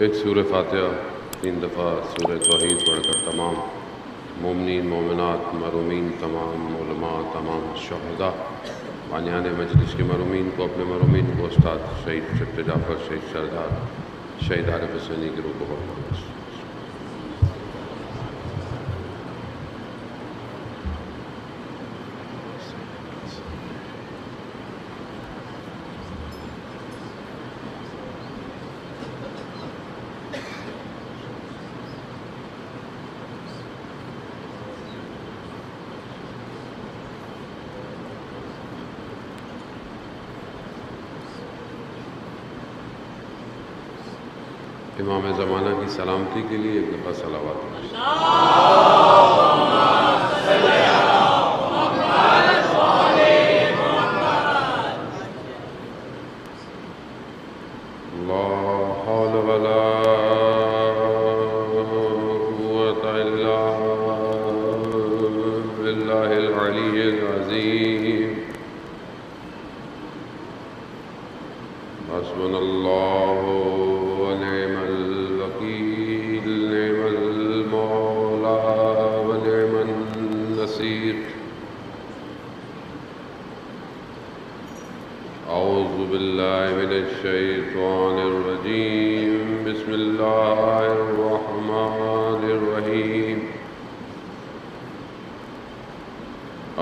ایک سورہ فاتحہ 3 دفعہ سورہ توحید پڑھ کر تمام مومنین مومنات مرحومین تمام علماء تمام شہداء بانیان مجلس کے مرحومین کو اپنے مرحومین کو استاد شہید شفت جعفر شہید سردار شہید عارف حسینی کی روح کو امام زمانہ کی سلامتی کے لیے ایک دفعہ صلوات لا حول ولا قوة الا باللہ العلی العظیم حسبنا اللہ ونعم الوکیل نعم المولا ونعم النصیر اعوذ باللہ من الشیطان الرجیم بسم اللہ الرحمن الرحیم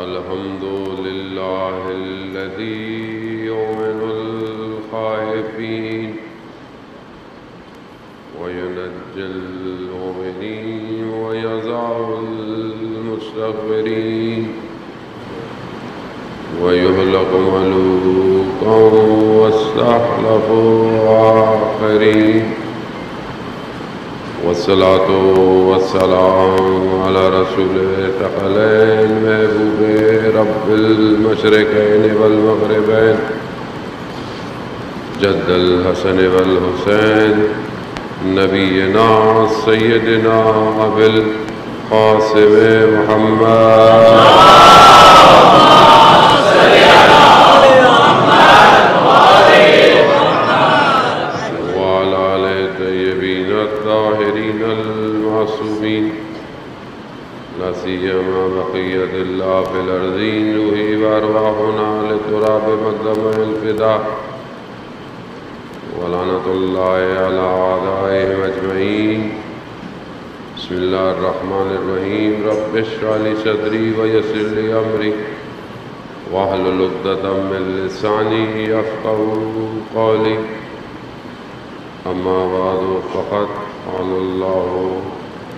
الحمد للہ الذی یؤمن الخائفین وينجي المؤمنين ويضع المستغفرين ويهلك ملوكا واستخلف آخرين والصلاة والسلام على رسول الثقلين محبوب رب المشرقين والمغربين جد الحسن والحسين نبینا سیدنا ابو القاسم محمد وعلى آل الطیبین الطاہرین المعصومین لا سیما بقیۃ اللہ فی الارضین روحی وارواحنا لتراب مقدم الفداء ولعنت اللہ علی اعدائهم اجمعین بسم اللہ الرحمن الرحیم رب اشرح لی صدری ویسر لی امری واحلل عقدۃ من لسانی یفقهوا قولی اما بعد فقد قال اللہ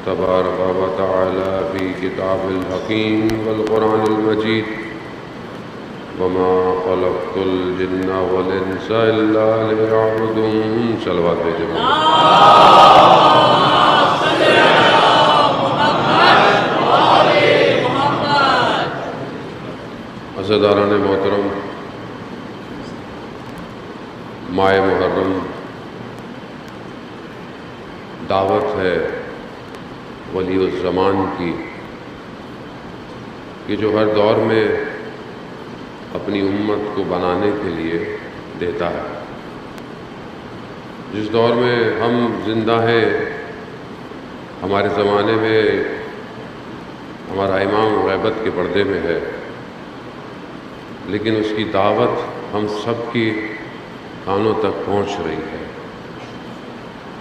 تبارک وتعالی فی کتاب الحکیم والقرآن المجید وما خلقت الجن والانس الا ليعبدون صلوات بھیجو عزیزان محترم ماہ محرم دعوت ہے ولی الزمان کی کہ جو ہر دور میں اپنی امت کو بنانے کے لیے دیتا ہے. جس دور میں ہم زندہ ہیں ہمارے زمانے میں ہمارا امام غیبت کے پردے میں ہے لیکن اس کی دعوت ہم سب کی کانوں تک پہنچ رہی ہے.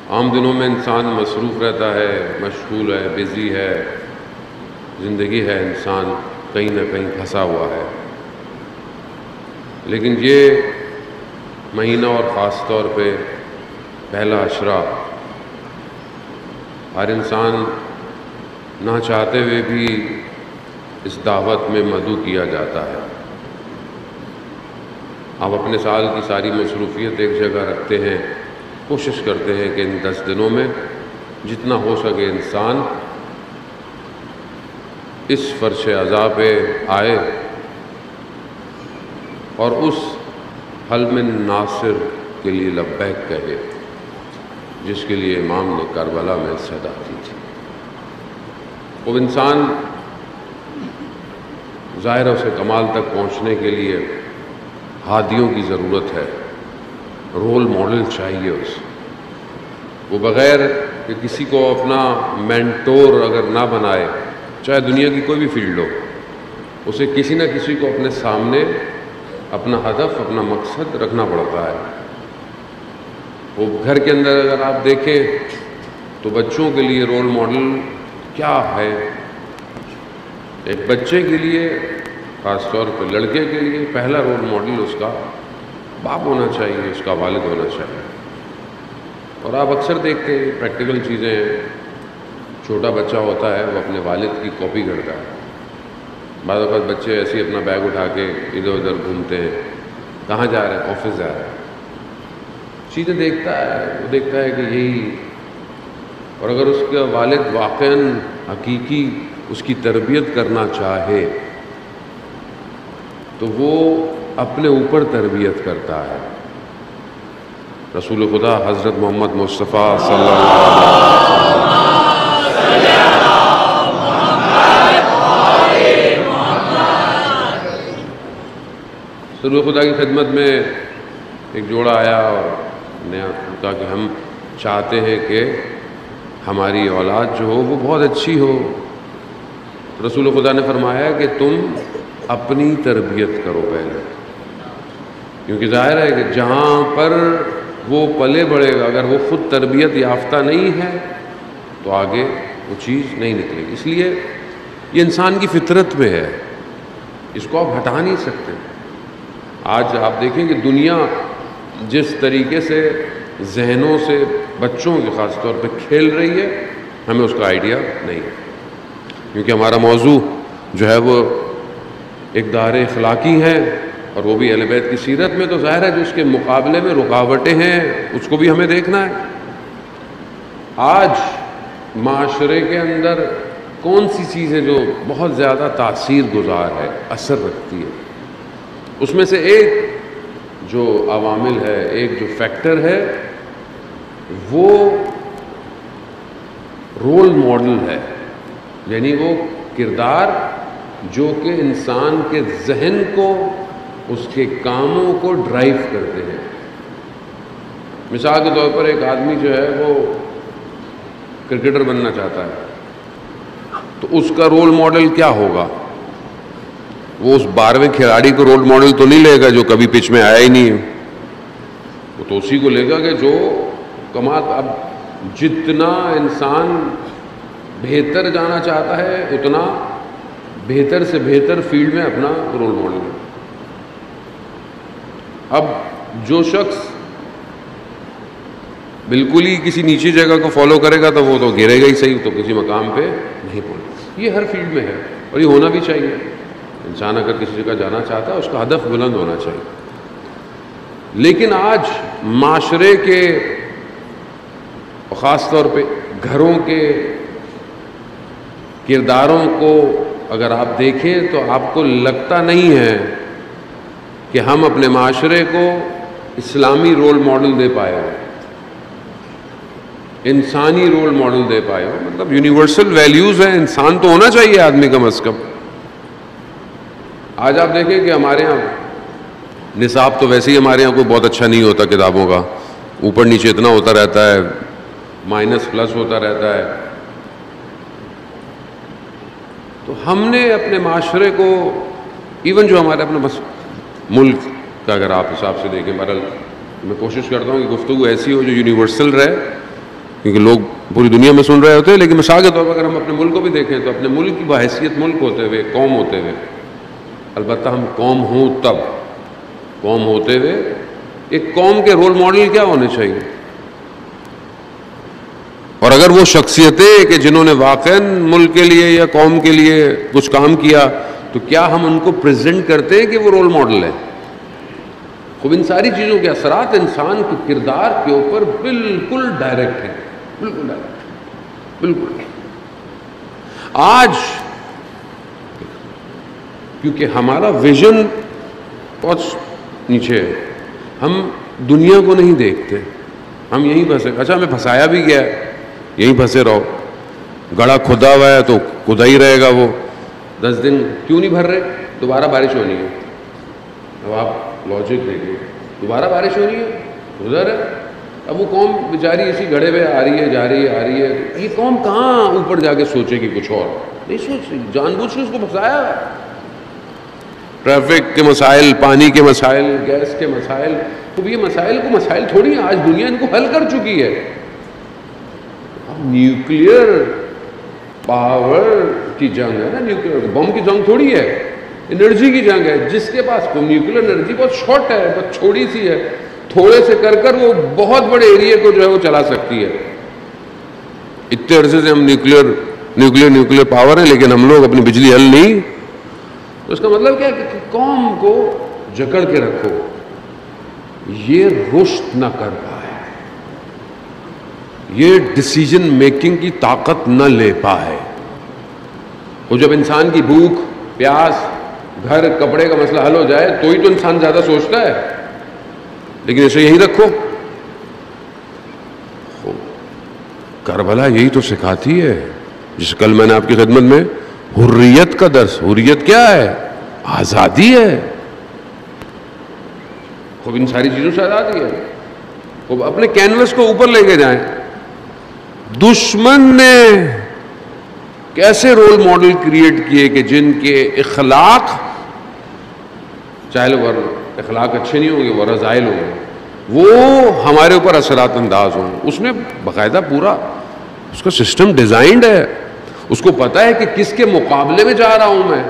عام دنوں میں انسان مصروف رہتا ہے مشغول ہے بزی ہے زندگی ہے انسان کہیں نہ کہیں پھنسا ہوا ہے لیکن یہ مہینہ اور خاص طور پہ پہلا عشرہ ہر انسان نہ چاہتے ہوئے بھی اس دعوت میں مدعو کیا جاتا ہے. آپ اپنے سال کی ساری مصروفیت ایک جگہ رکھتے ہیں کوشش کرتے ہیں کہ ان 10 دنوں میں جتنا ہو سکے انسان اس فرش عزا پہ آئے اور اس حلم ناصر کے لیے لبیک کہے جس کے لیے امام نے کربلا میں صدا دی تھی. وہ انسان ظاہر اسے کمال تک پہنچنے کے لیے ہادیوں کی ضرورت ہے، رول ماڈل چاہیے اسے. وہ بغیر کہ کسی کو اپنا مینٹور اگر نہ بنائے، چاہے دنیا کی کوئی بھی فیلڈ ہو، اسے کسی نہ کسی کو اپنے سامنے اپنا ہدف، اپنا مقصد رکھنا پڑتا ہے۔ وہ گھر کے اندر اگر آپ دیکھیں تو بچوں کے لیے رول ماڈل کیا ہے؟ ایک بچے کے لیے، خاص طور پہ لڑکے کے لیے، پہلا رول ماڈل اس کا باپ ہونا چاہیے، اس کا والد ہونا چاہیے۔ اور آپ اکثر دیکھتے ہیں پریکٹیکل چیزیں ہیں، چھوٹا بچہ ہوتا ہے وہ اپنے والد کی کاپی کرتا ہے۔ بعض اوقات بچے ایسے ہی اپنا بیگ اٹھا کے ادھر ادھر گھومتے ہیں، کہاں جا رہے ہیں؟ آفس جا رہے ہیں۔ چیزیں دیکھتا ہے، وہ دیکھتا ہے کہ یہی، اور اگر اس کا والد واقعاً حقیقی اس کی تربیت کرنا چاہے تو وہ اپنے اوپر تربیت کرتا ہے۔ رسول خدا حضرت محمد مصطفیٰ صلی اللہ علیہ وسلم، رسول خدا کی خدمت میں ایک جوڑا آیا اور نے کہا کہ ہم چاہتے ہیں کہ ہماری اولاد جو ہو وہ بہت اچھی ہو۔ رسول خدا نے فرمایا کہ تم اپنی تربیت کرو پہلے، کیونکہ ظاہر ہے کہ جہاں پر وہ پلے بڑھے گا، اگر وہ خود تربیت یافتہ نہیں ہے تو آگے وہ چیز نہیں نکلے گی۔ اس لیے یہ انسان کی فطرت میں ہے، اس کو آپ ہٹا نہیں سکتے۔ آج آپ دیکھیں کہ دنیا جس طریقے سے ذہنوں سے بچوں کے خاص طور پہ کھیل رہی ہے، ہمیں اس کا آئیڈیا نہیں ہے، کیونکہ ہمارا موضوع جو ہے وہ ایک دار اخلاقی ہے، اور وہ بھی اہل بیت کی سیرت میں، تو ظاہر ہے جو اس کے مقابلے میں رکاوٹیں ہیں اس کو بھی ہمیں دیکھنا ہے۔ آج معاشرے کے اندر کون سی چیز ہے جو بہت زیادہ تاثیر گزار ہے، اثر رکھتی ہے؟ اس میں سے ایک جو عوامل ہے، ایک جو فیکٹر ہے، وہ رول ماڈل ہے، یعنی وہ کردار جو کہ انسان کے ذہن کو، اس کے کاموں کو ڈرائیو کرتے ہیں۔ مثال کے طور پر ایک آدمی جو ہے وہ کرکٹر بننا چاہتا ہے، تو اس کا رول ماڈل کیا ہوگا؟ وہ اس 12ویں کھلاڑی کو رول ماڈل تو نہیں لے گا جو کبھی پچ میں آیا ہی نہیں ہے، وہ تو اسی کو لے گا کہ جو کمال۔ اب جتنا انسان بہتر جانا چاہتا ہے اتنا بہتر سے بہتر فیلڈ میں اپنا رول ماڈل ہے۔ اب جو شخص بالکل ہی کسی نیچی جگہ کو فالو کرے گا تو وہ تو گرے گا ہی صحیح، تو کسی مقام پہ نہیں پہنچے۔ یہ ہر فیلڈ میں ہے اور یہ ہونا بھی چاہیے۔ انسان اگر کسی جگہ جانا چاہتا ہے اس کا ہدف بلند ہونا چاہیے۔ لیکن آج معاشرے کے، خاص طور پہ گھروں کے کرداروں کو اگر آپ دیکھیں تو آپ کو لگتا نہیں ہے کہ ہم اپنے معاشرے کو اسلامی رول ماڈل دے پائے ہو، انسانی رول ماڈل دے پائے ہو۔ مطلب یونیورسل ویلیوز ہیں، انسان تو ہونا چاہیے آدمی کم از کم۔ آج آپ دیکھیں کہ ہمارے ہاں نصاب تو ویسے ہی ہمارے ہاں کوئی بہت اچھا نہیں ہوتا کتابوں کا، اوپر نیچے اتنا ہوتا رہتا ہے، مائنس پلس ہوتا رہتا ہے۔ تو ہم نے اپنے معاشرے کو، ایون جو ہمارے اپنے ملک کا اگر آپ حساب سے دیکھیں، بہرحال میں کوشش کرتا ہوں کہ گفتگو ایسی ہو جو یونیورسل رہے، کیونکہ لوگ پوری دنیا میں سن رہے ہوتے ہیں، لیکن مثال کے طور پر اگر ہم اپنے ملک کو بھی دیکھیں تو اپنے ملک کی بحیثیت ملک ہوتے ہوئے، قوم ہوتے ہوئے، البتہ ہم قوم ہوں تب، قوم ہوتے ہوئے ایک قوم کے رول ماڈل کیا ہونے چاہیے؟ اور اگر وہ شخصیتیں کہ جنہوں نے واقعاً ملک کے لیے یا قوم کے لیے کچھ کام کیا، تو کیا ہم ان کو پریزنٹ کرتے ہیں کہ وہ رول ماڈل ہے؟ خوب ان ساری چیزوں کے اثرات انسان کے کردار کے اوپر بالکل ڈائریکٹ ہیں، بالکل ڈائریکٹ، بالکل۔ آج کیونکہ ہمارا ویژن بہت نیچے ہے، ہم دنیا کو نہیں دیکھتے، ہم یہیں پھنسے۔ اچھا ہمیں پھنسایا بھی گیا ہے، یہیں پھنسے رہو، گڑھا کھدا ہوا ہے تو کھدا ہی رہے گا وہ، 10 دن کیوں نہیں بھر رہے؟ دوبارہ بارش ہونی ہے۔ اب آپ لاجک دیکھیں، دوبارہ بارش ہونی ہے، ادھر ہے اب وہ قوم بیچاری اسی گھڑے پہ آ رہی ہے، جا رہی ہے، آ رہی ہے. یہ قوم کہاں اوپر جا کے سوچے گی کچھ اور؟ نہیں سوچ رہی، جان بوجھ کے اس کو پھنسایا. ٹریفک کے مسائل، پانی کے مسائل، گیس کے مسائل. تو یہ مسائل کو مسائل تھوڑی ہیں، آج دنیا ان کو حل کر چکی ہے. نیوکلیئر پاور کی جنگ ہے نا، نیوکلیئر بم کی جنگ تھوڑی ہے، انرجی کی جنگ ہے. جس کے پاس نیوکلیئر انرجی بہت شارٹ ہے، بہت چھوٹی سی ہے، تھوڑے سے کر وہ بہت بڑے ایریے کو جو ہے وہ چلا سکتی ہے. اتنے عرصے سے ہم نیوکلیئر پاور ہے، لیکن ہم لوگ اپنی بجلی حل نہیں. تو اس کا مطلب کیا ہے کہ قوم کو جکڑ کے رکھو، یہ رشد نہ کر پائے، یہ ڈیسیجن میکنگ کی طاقت نہ لے پائے. وہ جب انسان کی بھوک، پیاس، گھر کپڑے کا مسئلہ حل ہو جائے تو ہی تو انسان زیادہ سوچتا ہے. لیکن اسے یہی رکھو. کربلا یہی تو سکھاتی ہے، جس کل میں نے آپ کی خدمت میں حریت کا درس. حریت کیا ہے؟ آزادی ہے. خوب ان ساری چیزوں سے آزادی ہے. خوب اپنے کینوس کو اوپر لے کے جائیں. دشمن نے کیسے رول ماڈل کریٹ کیے کہ جن کے اخلاق، چاہے وہ اخلاق اچھے نہیں ہوں گے، وہ رذائل ہوں گے، وہ ہمارے اوپر اثرات انداز ہوں. اس نے باقاعدہ پورا اس کا سسٹم ڈیزائنڈ ہے. اس کو پتا ہے کہ کس کے مقابلے میں جا رہا ہوں میں.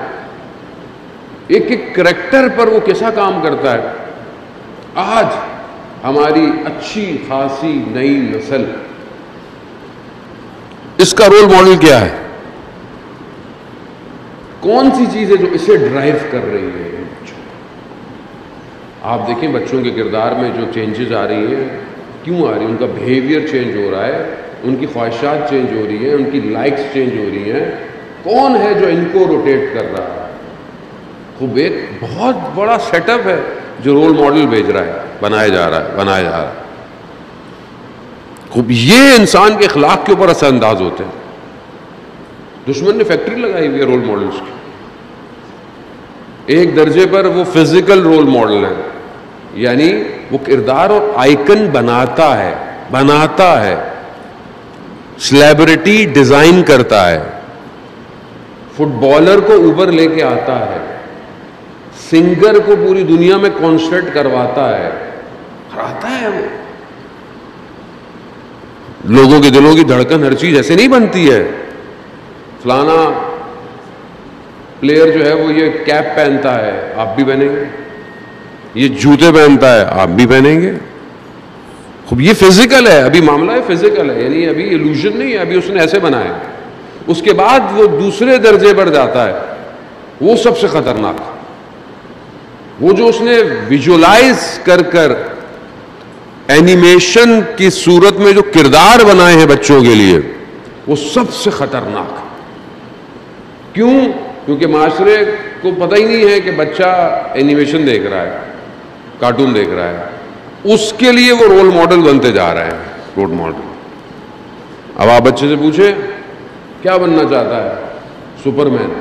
ایک ایک کریکٹر پر وہ کیسا کام کرتا ہے. آج ہماری اچھی خاصی نئی نسل، اس کا رول ماڈل کیا ہے؟ کون سی چیز ہے جو اسے ڈرائیو کر رہی ہے؟ آپ دیکھیں بچوں کے کردار میں جو چینجز آ رہی ہیں، کیوں آ رہی ہیں؟ ان کا بیہیویئر چینج ہو رہا ہے، ان کی خواہشات چینج ہو رہی ہیں، ان کی لائکس چینج ہو رہی ہیں. کون ہے جو ان کو روٹیٹ کر رہا ہے؟ خوب ایک بہت بڑا سیٹ اپ ہے جو رول ماڈل بھیج رہا ہے، بنایا جا رہا ہے. خوب یہ انسان کے اخلاق کے اوپر اثر انداز ہوتے ہیں. دشمن نے فیکٹری لگائی ہوئی ہے رول ماڈلز کی. ایک درجے پر وہ فزیکل رول ماڈل ہیں، یعنی وہ کردار اور آئیکن بناتا ہے. سلیبریٹی ڈیزائن کرتا ہے، فٹ بالر کو اوپر لے کے آتا ہے، سنگر کو پوری دنیا میں کانسرٹ کرواتا ہے، ہراتا ہے. وہ لوگوں کے دلوں کی دھڑکن، ہر چیز ایسے نہیں بنتی ہے. فلانا پلیئر جو ہے وہ یہ کیپ پہنتا ہے، آپ بھی پہنیں گے. یہ جوتے پہنتا ہے، آپ بھی پہنیں گے. خوب یہ فزیکل ہے، ابھی معاملہ ہے فزیکل ہے، یعنی ابھی ایلوژن نہیں ہے، ابھی اس نے ایسے بنایا. اس کے بعد وہ دوسرے درجے پر جاتا ہے، وہ سب سے خطرناک. وہ جو اس نے ویژولائز کر اینیمیشن کی صورت میں جو کردار بنائے ہیں بچوں کے لیے، وہ سب سے خطرناک. کیوں؟ کیونکہ معاشرے کو پتہ ہی نہیں ہے کہ بچہ اینیمیشن دیکھ رہا ہے، کارٹون دیکھ رہا ہے. اس کے لیے وہ رول ماڈل بنتے جا رہے ہیں. Role model. اب آپ بچے سے پوچھیں کیا بننا چاہتا ہے؟ Superman,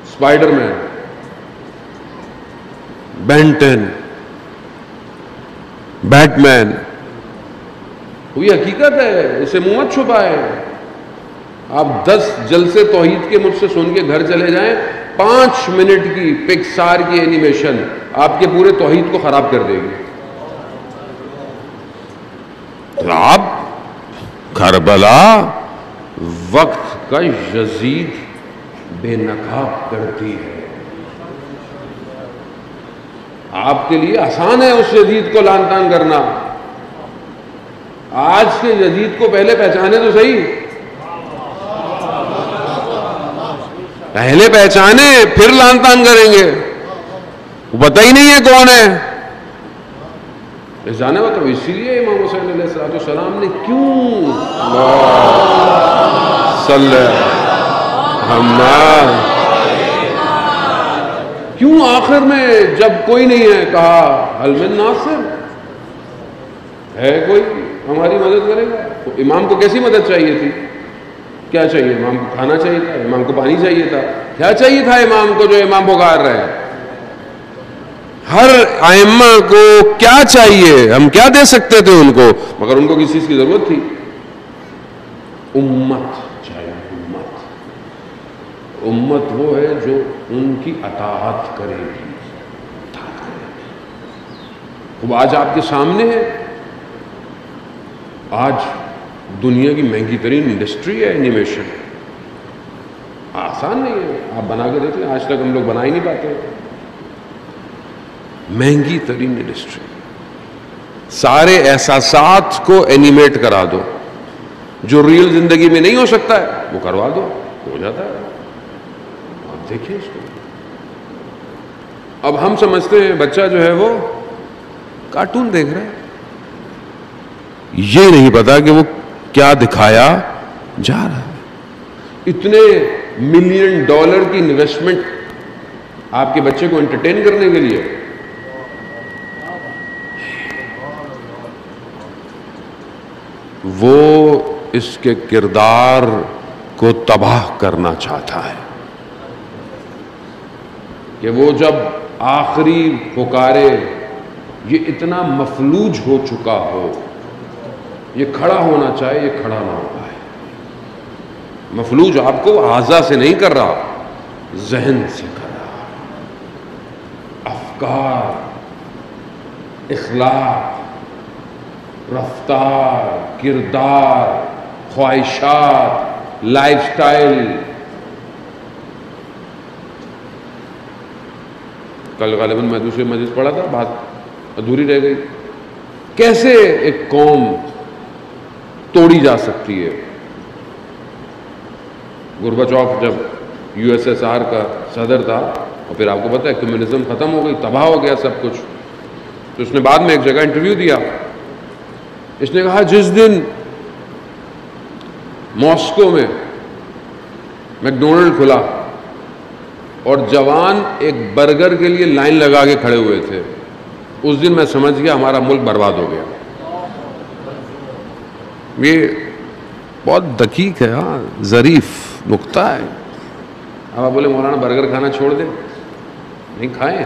Spiderman, Ben 10، Batman. یہ حقیقت ہے، اسے منہ مت چھپائے. آپ 10 جلسے توحید کے مجھ سے سن کے گھر چلے جائیں، 5 منٹ کی پکسار کی اینیمیشن آپ کے پورے توحید کو خراب کر دے گی. آپ کربلا وقت کا یزید بے نقاب کرتی ہے. آپ کے لیے آسان ہے اس یزید کو لان تان کرنا. آج کے یزید کو پہلے پہچانے تو صحیح، پہلے پہچانے پھر لان تان کریں گے. وہ پتہ ہی نہیں ہے کون ہے. جانے وہ تو اسی لیے امام حسین علیہ السلام نے کیوں کیوں آخر میں جب کوئی نہیں ہے کہا حل من ناصر، ہے کوئی ہماری مدد کرے گا؟ امام کو کیسی مدد چاہیے تھی؟ کیا چاہیے؟ امام کو کھانا چاہیے تھا، امام کو پانی چاہیے تھا. کیا چاہیے تھا امام کو جو امام پکار رہے ہیں؟ ائمہ کو کیا چاہیے, ہم کیا دے سکتے تھے ان کو, مگر ان کو کس چیز کی ضرورت تھی؟ امت چاہیے. امت وہ ہے جو ان کی اطاعت کرے گی. وہ آج آپ کے سامنے ہے. آج دنیا کی مہنگی ترین انڈسٹری ہے اینیمیشن. آسان نہیں ہے, آپ بنا کے دیکھ لیں, آج تک ہم لوگ بنا ہی نہیں پاتے. مہنگی ترین انڈسٹری. سارے احساسات کو اینیمیٹ کرا دو, جو ریئل زندگی میں نہیں ہو سکتا ہے وہ کروا دو, ہو جاتا ہے. آپ دیکھیں اس کو. اب ہم سمجھتے ہیں بچہ جو ہے وہ کارٹون دیکھ رہا ہے, یہ نہیں پتا کہ وہ کیا دکھایا جا رہا ہے. اتنے $1,000,000 کی انویسٹمنٹ آپ کے بچے کو انٹرٹین کرنے کے لیے. وہ اس کے کردار کو تباہ کرنا چاہتا ہے کہ وہ جب آخری پکارے, یہ اتنا مفلوج ہو چکا ہو, یہ کھڑا ہونا چاہے, یہ کھڑا نہ ہو پائے. مفلوج آپ کو اعضاء سے نہیں کر رہا, ذہن سے کر رہا. افکار, اخلاق, رفتار, کردار, خواہشات, لائف سٹائل. کل غالباً میں دوسرے مجلس پڑھا تھا, بات ادھوری رہ گئی. کیسے ایک قوم توڑی جا سکتی ہے؟ گورباچوف جب USSR کا صدر تھا, اور پھر آپ کو پتہ ہے کمیونزم ختم ہو گئی, تباہ ہو گیا سب کچھ, تو اس نے بعد میں ایک جگہ انٹرویو دیا. اس نے کہا جس دن ماسکو میں میکڈونلڈ کھلا اور جوان ایک برگر کے لیے لائن لگا کے کھڑے ہوئے تھے, اس دن میں سمجھ گیا ہمارا ملک برباد ہو گیا. یہ بہت دقیق ہے, ہاں ظریف نقطہ ہے. اب آپ بولے مولانا برگر کھانا چھوڑ دیں, نہیں کھائیں.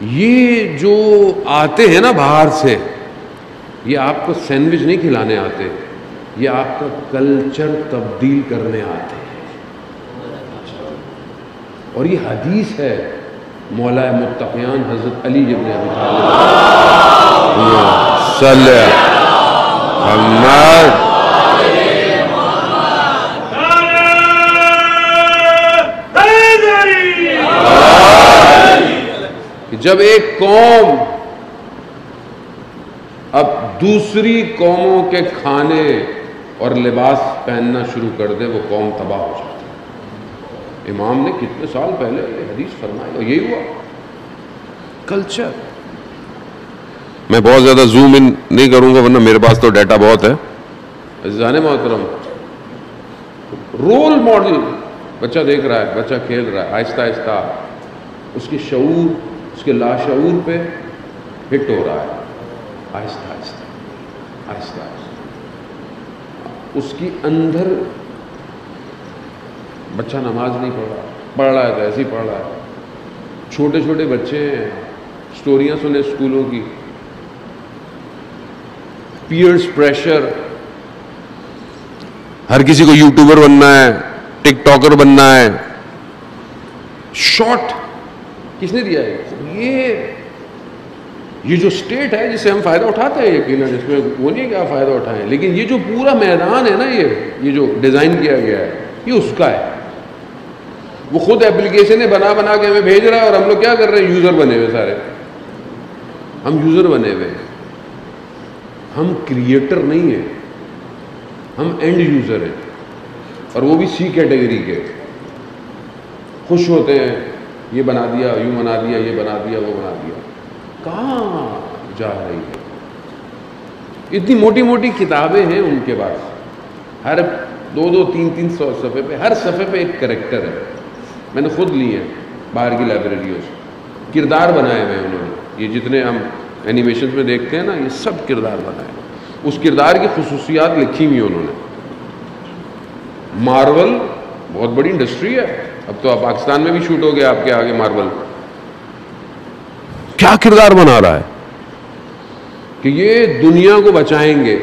یہ جو آتے ہیں نا باہر سے, یہ آپ کو سینڈوچ نہیں کھلانے آتے, یہ آپ کا کلچر تبدیل کرنے آتے ہیں. اور یہ حدیث ہے مولا متقیان حضرت علی ابن ابی طالب صلی محمد. جب ایک قوم اب دوسری قوموں کے کھانے اور لباس پہننا شروع کر دے, وہ قوم تباہ ہو جاتی ہے. امام نے کتنے سال پہلے یہ حدیث فرمائی, اور یہی ہوا. کلچر. میں بہت زیادہ زوم ان نہیں کروں گا ورنہ میرے پاس تو ڈیٹا بہت ہے. عزیزان محترم, رول ماڈل بچہ دیکھ رہا ہے, بچہ کھیل رہا ہے, آہستہ آہستہ اس کی شعور اس کے لاشعور پہ ہٹ ہو رہا ہے. آہستہ آہستہ آہستہ آہستہ اس کی اندر بچہ نماز نہیں پڑھ رہا ہے تو ایسے ہی پڑھ رہا ہے. چھوٹے چھوٹے بچے ہیں, سٹوریاں سنیں اسکولوں کی, پیئرس پریشر, ہر کسی کو یوٹیوبر بننا ہے, ٹک ٹاکر بننا ہے. شارٹ کس نے دیا ہے؟ یہ جو اسٹیٹ ہے جس سے ہم فائدہ اٹھاتے ہیں, یقیناً اس میں وہ نہیں کیا فائدہ اٹھائیں, لیکن یہ جو پورا میدان ہے نا, یہ جو ڈیزائن کیا گیا ہے, یہ اس کا ہے. وہ خود ایپلیکیشنیں بنا بنا کے ہمیں بھیج رہا ہے, اور ہم لوگ کیا کر رہے ہیں؟ یوزر بنے ہوئے سارے. ہم یوزر بنے ہوئے, ہم کریٹر نہیں ہیں, ہم اینڈ یوزر ہیں, اور وہ بھی سی کیٹیگری کے. خوش ہوتے ہیں, یہ بنا دیا, یوں بنا دیا, یہ بنا دیا, وہ بنا دیا. کہاں جا رہی ہے؟ اتنی موٹی موٹی کتابیں ہیں ان کے پاس, ہر 200-300 صفحے پہ, ہر صفحے پہ ایک کریکٹر ہے. میں نے خود لی ہیں باہر کی لائبریریوں سے, کردار بنائے ہوئے ہیں انہوں نے. یہ جتنے ہم اینیمیشنز میں دیکھتے ہیں نا, یہ سب کردار بنائے ہیں. اس کردار کی خصوصیات لکھی ہوئی انہوں نے. مارول بہت بڑی انڈسٹری ہے, اب تو پاکستان میں بھی شوٹ ہو گیا آپ کے آگے مارول. کیا کردار بنا رہا ہے کہ یہ دنیا کو بچائیں گے.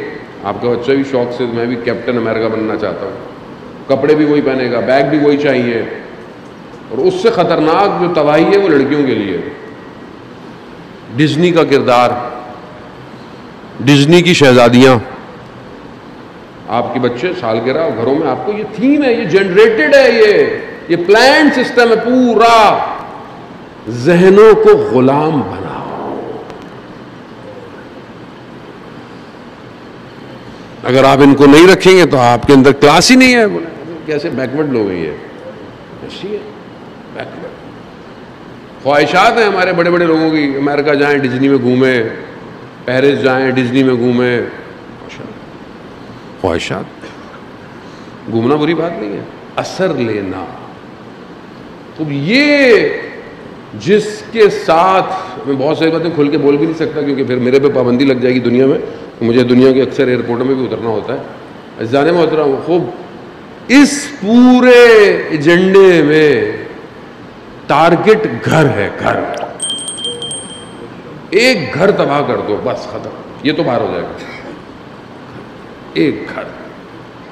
آپ کا بچہ بھی شوق سے میں بھی کیپٹن امریکہ بننا چاہتا ہوں, کپڑے بھی وہی پہنے گا, بیگ بھی وہی چاہیے, اور اس سے خطرناک جو تباہی ہے وہ لڑکیوں کے لیے. ڈزنی کا کردار, ڈزنی کی شہزادیاں, آپ کے بچے سالگرہ گھروں میں, آپ کو یہ تھیم ہے, یہ جنریٹڈ ہے, یہ پلان سسٹم ہے پورا. ذہنوں کو غلام بناؤ. اگر آپ ان کو نہیں رکھیں گے تو آپ کے اندر کلاس ہی نہیں ہے. کیسے بیکورڈ لوگ ہیں یہ, ایسی ہے بیکورڈ. خواہشات ہیں ہمارے بڑے بڑے لوگوں کی, امریکہ جائیں ڈزنی میں گھومیں, پیرس جائیں ڈزنی میں گھومیں. خواہشات, گھومنا بری بات نہیں ہے, اثر لینا. تو یہ جس کے ساتھ میں بہت ساری باتیں کھل کے بول بھی نہیں سکتا کیونکہ پھر میرے پہ پابندی لگ جائے گی دنیا میں. مجھے دنیا کے اکثر ایئرپورٹوں میں بھی اترنا ہوتا ہے. عزیزان محترم, خوب اس پورے ایجنڈے میں ٹارگٹ گھر ہے. گھر, ایک گھر تباہ کر دو بس ختم, یہ تو باہر ہو جائے گا. ایک گھر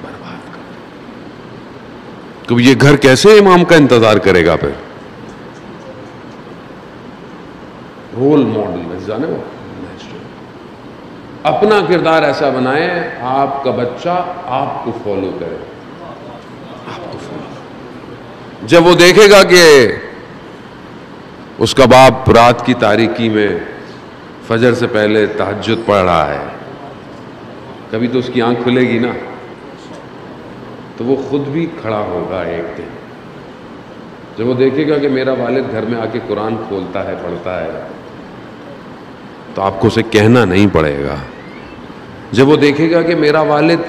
برباد کر دو. تو یہ گھر کیسے امام کا انتظار کرے گا پھر؟ رول ماڈل میں جانے وہ اپنا کردار ایسا بنائیں آپ کا بچہ آپ کو فالو کرے. آپ کو فالو, جب وہ دیکھے گا کہ اس کا باپ رات کی تاریکی میں فجر سے پہلے تہجد پڑھ رہا ہے, کبھی تو اس کی آنکھ کھلے گی نا, تو وہ خود بھی کھڑا ہوگا ایک دن. جب وہ دیکھے گا کہ میرا والد گھر میں آ کے قرآن کھولتا ہے, پڑھتا ہے, تو آپ کو اسے کہنا نہیں پڑے گا. جب وہ دیکھے گا کہ میرا والد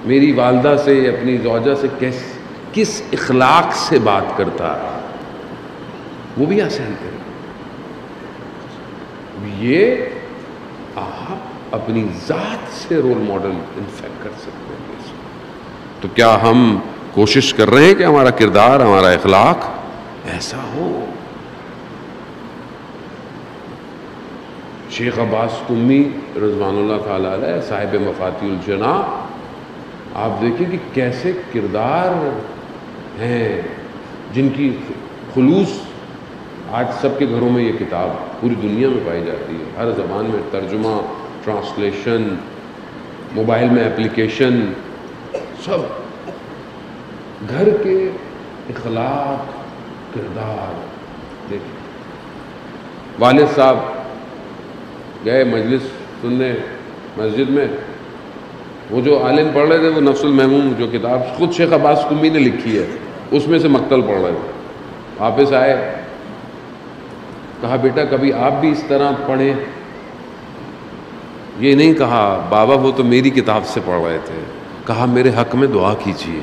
میری والدہ سے, اپنی زوجہ سے کس اخلاق سے بات کرتا ہے, وہ بھی آسان کرے. یہ آپ اپنی ذات سے رول ماڈل انفیکٹ کر سکتے ہیں. تو کیا ہم کوشش کر رہے ہیں کہ ہمارا کردار, ہمارا اخلاق ایسا ہو؟ شیخ عباس قمی رضوان اللہ تعالیٰ علیہ, صاحب مفاتیح الجناح, آپ دیکھیں کہ کیسے کردار ہیں جن کی خلوص آج سب کے گھروں میں یہ کتاب پوری دنیا میں پائی جاتی ہے. ہر زبان میں ترجمہ, ٹرانسلیشن, موبائل میں اپلیکیشن, سب. گھر کے اخلاق, کردار دیکھیں. والد صاحب گئے مجلس سننے مسجد میں, وہ جو عالم پڑھ رہے تھے وہ نفس المحموم جو کتاب خود شیخ عباس قمی نے لکھی ہے, اس میں سے مقتل پڑھ رہے تھے. واپس آئے, کہا بیٹا کبھی آپ بھی اس طرح پڑھیں. یہ نہیں کہا بابا وہ تو میری کتاب سے پڑھ رہے تھے, کہا میرے حق میں دعا کیجیے.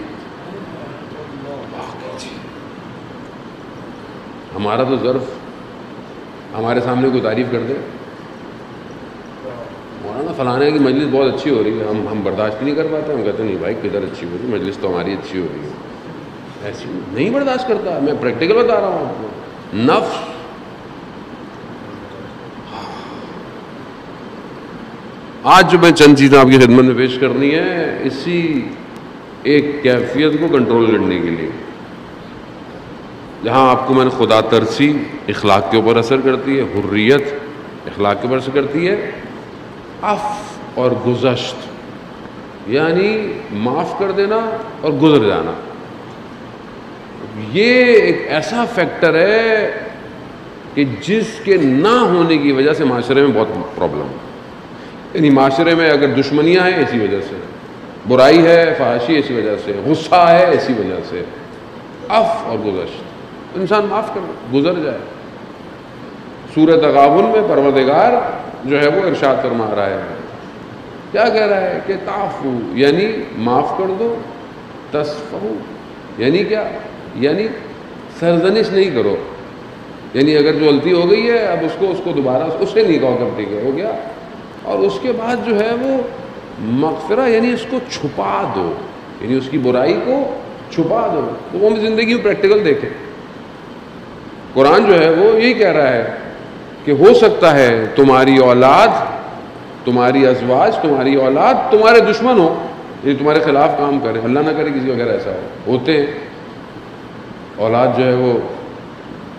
ہمارا تو ظرف, ہمارے سامنے کوئی تعریف کر دے, مولانا فلانے کی مجلس بہت اچھی ہو رہی ہے, ہم برداشت نہیں کر پاتے. ہم کہتے ہیں نہیں بھائی کدھر اچھی ہو رہی ہے, مجلس تو ہماری اچھی ہو رہی ہے. ایسی نہیں برداشت کرتا, میں پریکٹیکل بتا رہا ہوں آپ کو. نفس, آج جو میں چند چیزیں آپ کی خدمت میں پیش کرنی ہے اسی ایک کیفیت کو کنٹرول کرنے کے لیے, جہاں آپ کو میں نے خدا ترسی اخلاق کے اوپر اثر کرتی ہے, حریت اخلاق کے اوپر اثر کرتی ہے, عفو اور گزشت یعنی معاف کر دینا اور گزر جانا. یہ ایک ایسا فیکٹر ہے کہ جس کے نہ ہونے کی وجہ سے معاشرے میں بہت پرابلم ہے. یعنی معاشرے میں اگر دشمنیاں ہیں اسی وجہ سے, برائی ہے, فحاشی اسی وجہ سے, غصہ ہے اسی وجہ سے. عفو اور گزشت, انسان معاف کر گزر جائے. سورۃ تغابن میں پروردگار جو ہے وہ ارشاد فرما رہا ہے, کیا کہہ رہا ہے کہ تعفو یعنی معاف کر دو, تصفحو یعنی کیا, یعنی سرزنش نہیں کرو. یعنی اگر جو غلطی ہو گئی ہے اب اس کو دوبارہ اسے نہیں کہو کہ ٹھیک ہے ہو گیا, اور اس کے بعد جو ہے وہ مغفرہ یعنی اس کو چھپا دو, یعنی اس کی برائی کو چھپا دو. تو وہ ہم زندگی میں پریکٹیکل دیکھیں. قرآن جو ہے وہ یہی کہہ رہا ہے کہ ہو سکتا ہے تمہاری اولاد، تمہاری ازواج، تمہاری اولاد تمہارے دشمن ہو، یہ تمہارے خلاف کام کرے، اللہ نہ کرے کسی وغیرہ ایسا ہو، ہوتے ہیں، اولاد جو ہے وہ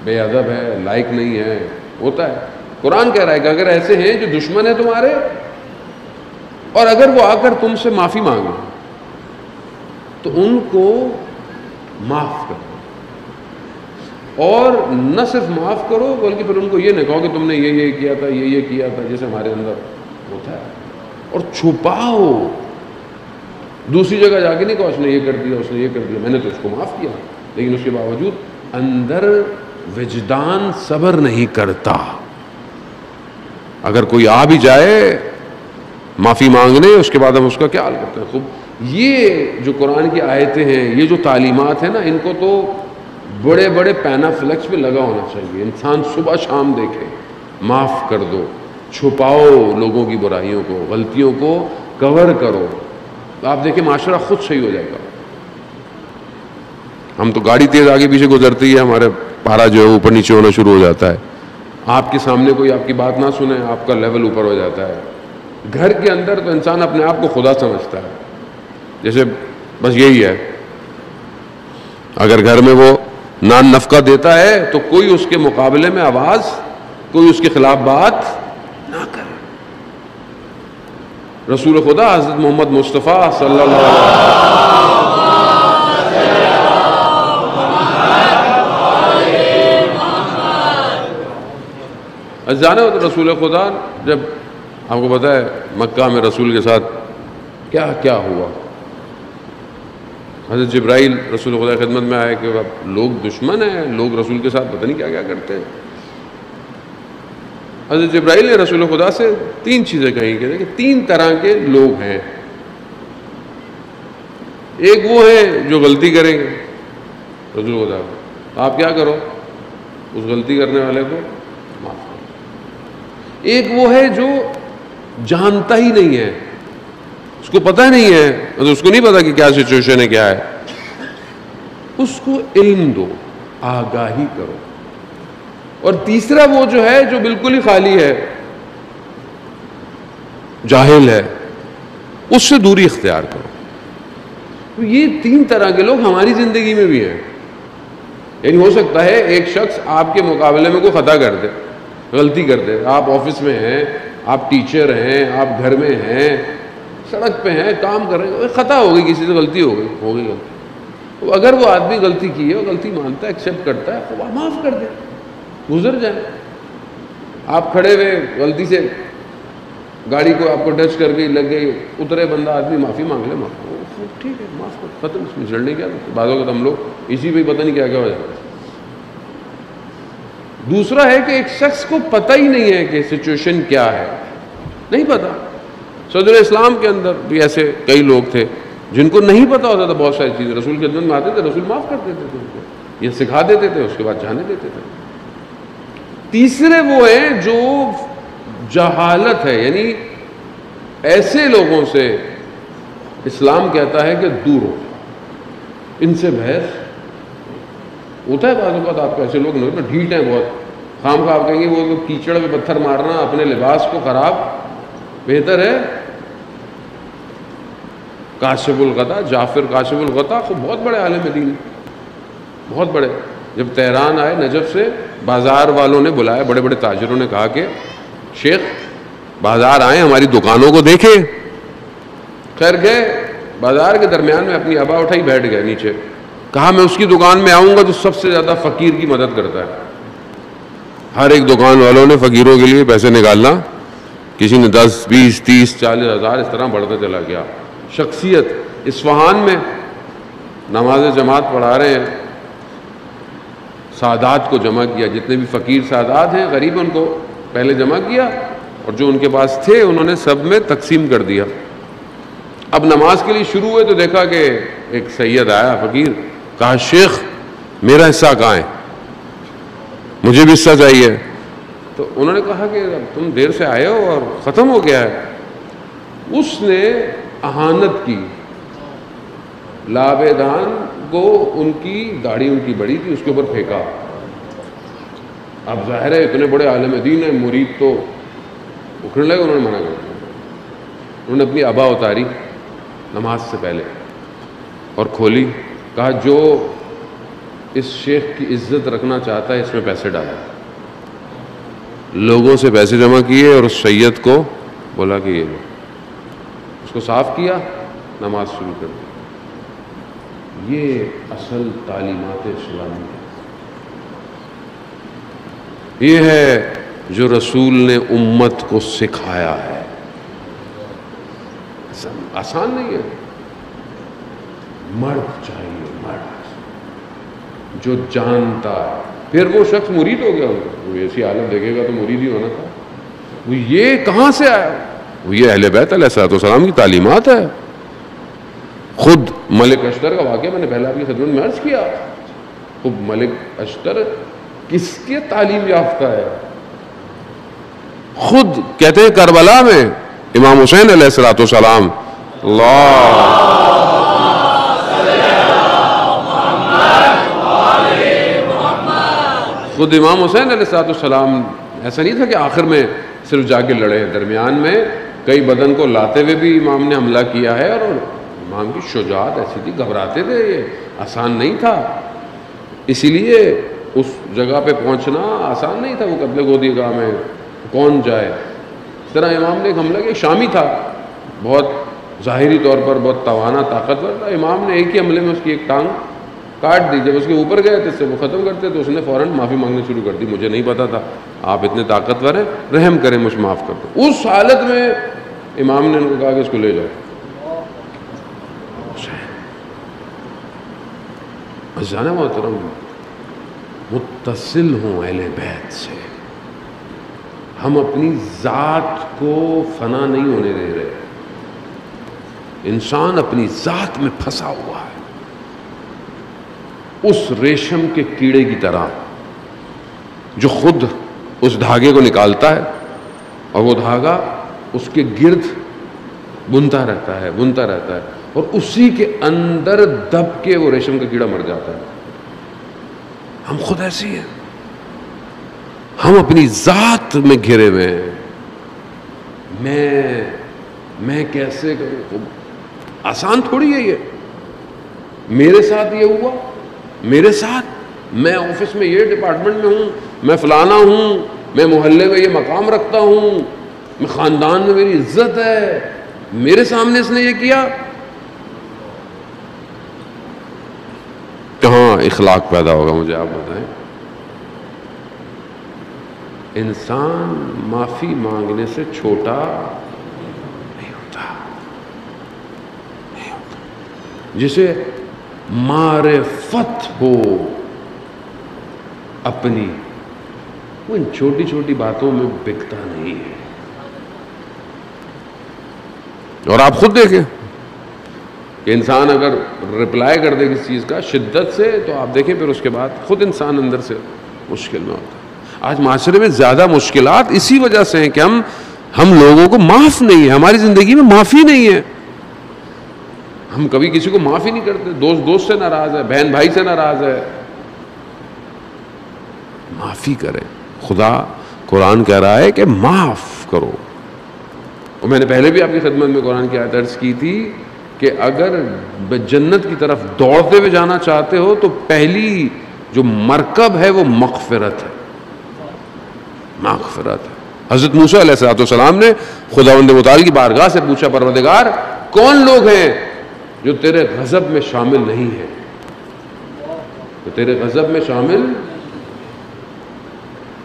بے ادب ہے، لائق نہیں ہے، ہوتا ہے۔ قرآن کہہ رہا ہے کہ اگر ایسے ہیں جو دشمن ہیں تمہارے، اور اگر وہ آ کر تم سے معافی مانگے تو ان کو معاف کرو، اور نہ صرف معاف کرو بلکہ پھر ان کو یہ نہ کہو کہ تم نے یہ کیا تھا، یہ کیا تھا، جیسے ہمارے اندر ہوتا ہے، اور چھپاؤ، دوسری جگہ جا کے نہیں کہو اس نے یہ کر دیا، اس نے یہ کر دیا، میں نے تو اس کو معاف کیا، لیکن اس کے باوجود اندر وجدان صبر نہیں کرتا۔ اگر کوئی آ بھی جائے معافی مانگنے، اس کے بعد ہم اس کا کیا حال کرتے ہیں۔ خوب یہ جو قرآن کی آیتیں ہیں، یہ جو تعلیمات ہیں نا، ان کو تو بڑے بڑے پینا فلیکس پہ لگا ہونا چاہیے، انسان صبح شام دیکھے، معاف کر دو، چھپاؤ لوگوں کی برائیوں کو، غلطیوں کو کور کرو، آپ دیکھیں معاشرہ خود صحیح ہو جائے گا۔ ہم تو گاڑی تیز آگے پیچھے گزرتی ہے، ہمارے پارا جو ہے اوپر نیچے ہونا شروع ہو جاتا ہے، آپ کے سامنے کوئی آپ کی بات نہ سنے، آپ کا لیول اوپر ہو جاتا ہے۔ گھر کے اندر تو انسان اپنے آپ کو خدا سمجھتا ہے، جیسے بس یہی ہے، اگر گھر میں وہ نان نفقہ دیتا ہے تو کوئی اس کے مقابلے میں آواز، کوئی اس کے خلاف بات نہ کرے۔ رسول خدا حضرت محمد مصطفیٰ صلی اللہ علیہ وسلم جانا ہو تو رسول خدا، جب آپ کو پتا ہے مکہ میں رسول کے ساتھ کیا کیا ہوا، حضرت جبرائیل رسول خدا کی خدمت میں آئے کہ لوگ دشمن ہیں، لوگ رسول کے ساتھ پتہ نہیں کیا کیا کرتے ہیں۔ حضرت جبرائیل نے رسول خدا سے 3 چیزیں کہیں کہ 3 طرح کے لوگ ہیں، ایک وہ ہیں جو غلطی کریں گے، رسول خدا آپ کیا کرو، اس غلطی کرنے والے کو معاف کرو۔ ایک وہ ہے جو جانتا ہی نہیں ہے، اس کو پتہ نہیں ہے، اس کو نہیں پتا کہ کیا سچویشن ہے، کیا ہے، اس کو علم دو، آگاہی کرو۔ اور تیسرا وہ جو ہے جو بالکل ہی خالی ہے، جاہل ہے، اس سے دوری اختیار کرو۔ تو یہ 3 طرح کے لوگ ہماری زندگی میں بھی ہیں۔ یعنی ہو سکتا ہے ایک شخص آپ کے مقابلے میں کوئی خطا کر دے، غلطی کر دے، آپ آفس میں ہیں، آپ ٹیچر ہیں، آپ گھر میں ہیں، سڑک پہ ہیں، کام کر رہے ہیں، خطا ہو گئی، کسی سے غلطی ہو گئی غلطی۔ تو اگر وہ آدمی غلطی کی ہے، وہ غلطی مانتا ہے، ایکسیپٹ کرتا ہے، تو معاف کر دے، گزر جائیں۔ آپ کھڑے ہوئے غلطی سے گاڑی کو آپ کو ٹچ کر گئی، لگ گئی، اترے بندہ، آدمی معافی مانگ لے، معاف ٹھیک ہے، معاف کر، ختم، اس میں جڑنے کیا، بعضوں کا ہم لوگ اسی پہ پتہ نہیں کیا کیا ہو جاتا ہے۔ دوسرا ہے کہ ایک شخص کو پتہ ہی نہیں ہے کہ سچویشن کیا ہے، نہیں پتہ۔ صدر اسلام کے اندر بھی ایسے کئی لوگ تھے جن کو نہیں پتہ ہوتا تھا بہت ساری چیزیں، رسول کے خدمت میں آتے تھے، رسول معاف کر دیتے تھے ان کو، یہ سکھا دیتے تھے، اس کے بعد جانے دیتے تھے۔ تیسرے وہ ہیں جو جہالت ہے، یعنی ایسے لوگوں سے اسلام کہتا ہے کہ دور ہو، ان سے بحث ہوتا ہے۔ بعض اوقات آپ کو ایسے لوگ نہیں ڈھیٹ ہیں بہت، خام خواہ آپ کہیں گے وہ کیچڑ میں پتھر مارنا اپنے لباس کو خراب بہتر ہے۔ کاشف الغطا، جعفر کاشف الغطا، خوب بہت بڑے عالم دین، بہت بڑے، جب تہران آئے نجف سے، بازار والوں نے بلایا، بڑے بڑے تاجروں نے کہا کہ شیخ بازار آئیں، ہماری دکانوں کو دیکھیں۔ خیر گئے، بازار کے درمیان میں اپنی ابا اٹھائی، بیٹھ گئے نیچے، کہا میں اس کی دکان میں آؤں گا جو سب سے زیادہ فقیر کی مدد کرتا ہے۔ ہر ایک دکان والوں نے فقیروں کے لیے پیسے نکالنا، کسی نے 10 20 30 40 ہزار، اس طرح بڑھتا چلا گیا۔ شخصیت اصفہان میں نماز جماعت پڑھا رہے ہیں، سادات کو جمع کیا، جتنے بھی فقیر سادات ہیں، غریب، ان کو پہلے جمع کیا، اور جو ان کے پاس تھے انہوں نے سب میں تقسیم کر دیا۔ اب نماز کے لیے شروع ہوئے تو دیکھا کہ ایک سید آیا فقیر، کہا شیخ میرا حصہ کہاں ہے، مجھے بھی حصہ چاہیے۔ تو انہوں نے کہا کہ تم دیر سے آئے ہو اور ختم ہو گیا ہے۔ اس نے اہانت کی، لابیدان کو، ان کی داڑھی ان کی بڑی تھی، اس کے اوپر پھینکا، اب ظاہر ہے اتنے بڑے عالم دین ہیں، مرید تو اکھڑنے لگے، انہوں نے منع کر دیا. انہوں نے اپنی ابا اتاری نماز سے پہلے اور کھولی، کہا جو اس شیخ کی عزت رکھنا چاہتا ہے اس میں پیسے ڈالا. لوگوں سے پیسے جمع کیے اور اس سید کو بولا کہ یہ لو، اس کو صاف کیا، نماز شروع کر دی. یہ اصل تعلیمات اسلامی ہے. یہ ہے جو رسول نے امت کو سکھایا ہے. آسان نہیں ہے. مرد چاہیے، مرد جو جانتا ہے. پھر وہ شخص مرید ہو گیا، وہ ایسی حالت دیکھے گا تو مرید ہی ہونا تھا. وہ یہ کہاں سے آیا؟ وہ یہ اہل بیت علیہ السلام کی تعلیمات ہے. خود ملک اشتر کا واقعہ میں نے پہلے آپ کی خدمت میں عرض کیا. خود ملک اشتر کس کے تعلیم یافتہ ہے؟ خود کہتے ہیں کربلا میں امام حسین علیہ السلام، خود امام حسین علیہ السلام ایسا نہیں تھا کہ آخر میں صرف جا کے لڑے. درمیان میں کئی بدن کو لاتے ہوئے بھی امام نے حملہ کیا ہے، اور امام کی شجاعت ایسی تھی، گھبراتے تھے، یہ آسان نہیں تھا. اسی لیے اس جگہ پہ پہنچنا آسان نہیں تھا. وہ قتل گودی گاہ میں کون جائے. اس طرح امام نے ایک حملہ کیا، شامی تھا، بہت ظاہری طور پر بہت توانا طاقتور تھا. امام نے ایک ہی حملے میں اس کی ایک ٹانگ کاٹ دی. جب اس کے اوپر گئے تو اس سے وہ ختم کرتے تو اس نے فوراً معافی مانگنی شروع کر دی. مجھے نہیں پتا تھا، آپ اتنے طاقتور ہیں، رحم کریں، مجھ معاف کر دو. اس حالت میں امام نے ان کو کہا کہ اس کو لے جاؤ. عزیزان محترم، متصل ہوں اہل بیت سے. ہم اپنی ذات کو فنا نہیں ہونے دے رہے. انسان اپنی ذات میں پھنسا ہوا ہے، اس ریشم کے کیڑے کی طرح جو خود اس دھاگے کو نکالتا ہے اور وہ دھاگا اس کے گرد بنتا رہتا ہے اور اسی کے اندر دب کے وہ ریشم کا کیڑا مر جاتا ہے. ہم خود ایسی ہیں، ہم اپنی ذات میں گھرے ہوئے ہیں. میں کیسے کروں؟ آسان تھوڑی ہے یہ. میرے ساتھ یہ ہوا، میرے ساتھ، میں آفس میں یہ ڈپارٹمنٹ میں ہوں، میں فلانا ہوں، میں محلے میں یہ مقام رکھتا ہوں، میں خاندان میں میری عزت ہے، میرے سامنے اس نے یہ کیا. کہاں اخلاق پیدا ہوگا؟ مجھے آپ بتائیں. انسان معافی مانگنے سے چھوٹا نہیں ہوتا. جسے معرفت ہو اپنی، وہ ان چھوٹی چھوٹی باتوں میں بکتا نہیں ہے. اور آپ خود دیکھیں کہ انسان اگر رپلائی کر دے کسی چیز کا شدت سے، تو آپ دیکھیں پھر اس کے بعد خود انسان اندر سے مشکل میں ہوتا ہے. آج معاشرے میں زیادہ مشکلات اسی وجہ سے ہیں کہ ہم لوگوں کو معاف نہیں ہے. ہماری زندگی میں معافی نہیں ہے. ہم کبھی کسی کو معاف ہی نہیں کرتے. دوست سے ناراض ہے، بہن بھائی سے ناراض ہے، معافی کریں. خدا قرآن کہہ رہا ہے کہ معاف کرو. اور میں نے پہلے بھی آپ کی خدمت میں قرآن کی آیت عرض کی تھی کہ اگر جنت کی طرف دوڑتے ہوئے جانا چاہتے ہو تو پہلی جو مرکب ہے وہ مغفرت ہے. مغفرت ہے. حضرت موسیٰ علیہ السلام نے خداوند متعال کی بارگاہ سے پوچھا، پروردگار کون لوگ ہیں جو تیرے غضب میں شامل نہیں ہیں؟ تو تیرے غضب میں شامل،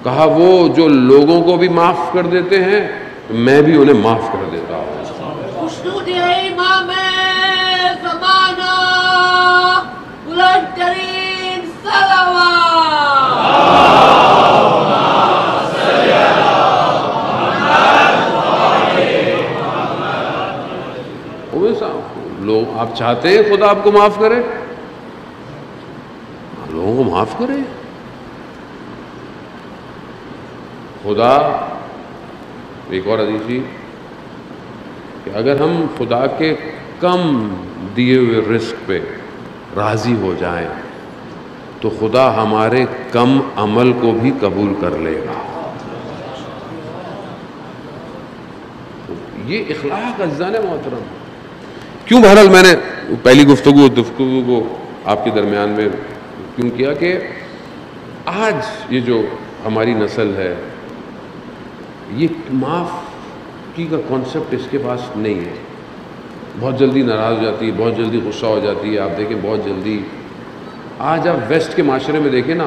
کہا وہ جو لوگوں کو بھی معاف کر دیتے ہیں میں بھی انہیں معاف کر دیتا ہوں. امام زمانہ بلند ترین لوگ، آپ چاہتے ہیں خدا آپ کو معاف کرے؟ لوگوں کو معاف کرے. خدا ایک اور حدیث ہی کہ اگر ہم خدا کے کم دیے ہوئے رزق پہ راضی ہو جائیں تو خدا ہمارے کم عمل کو بھی قبول کر لے گا. یہ اخلاق عزیزان محترم. کیوں بہرحال میں نے پہلی گفتگو کو آپ کے درمیان میں کیوں کیا کہ آج یہ جو ہماری نسل ہے یہ معاف کی کا کانسیپٹ اس کے پاس نہیں ہے. بہت جلدی ناراض ہو جاتی ہے, بہت جلدی غصہ ہو جاتی ہے. آپ دیکھیں بہت جلدی آج آپ ویسٹ کے معاشرے میں دیکھیں نا,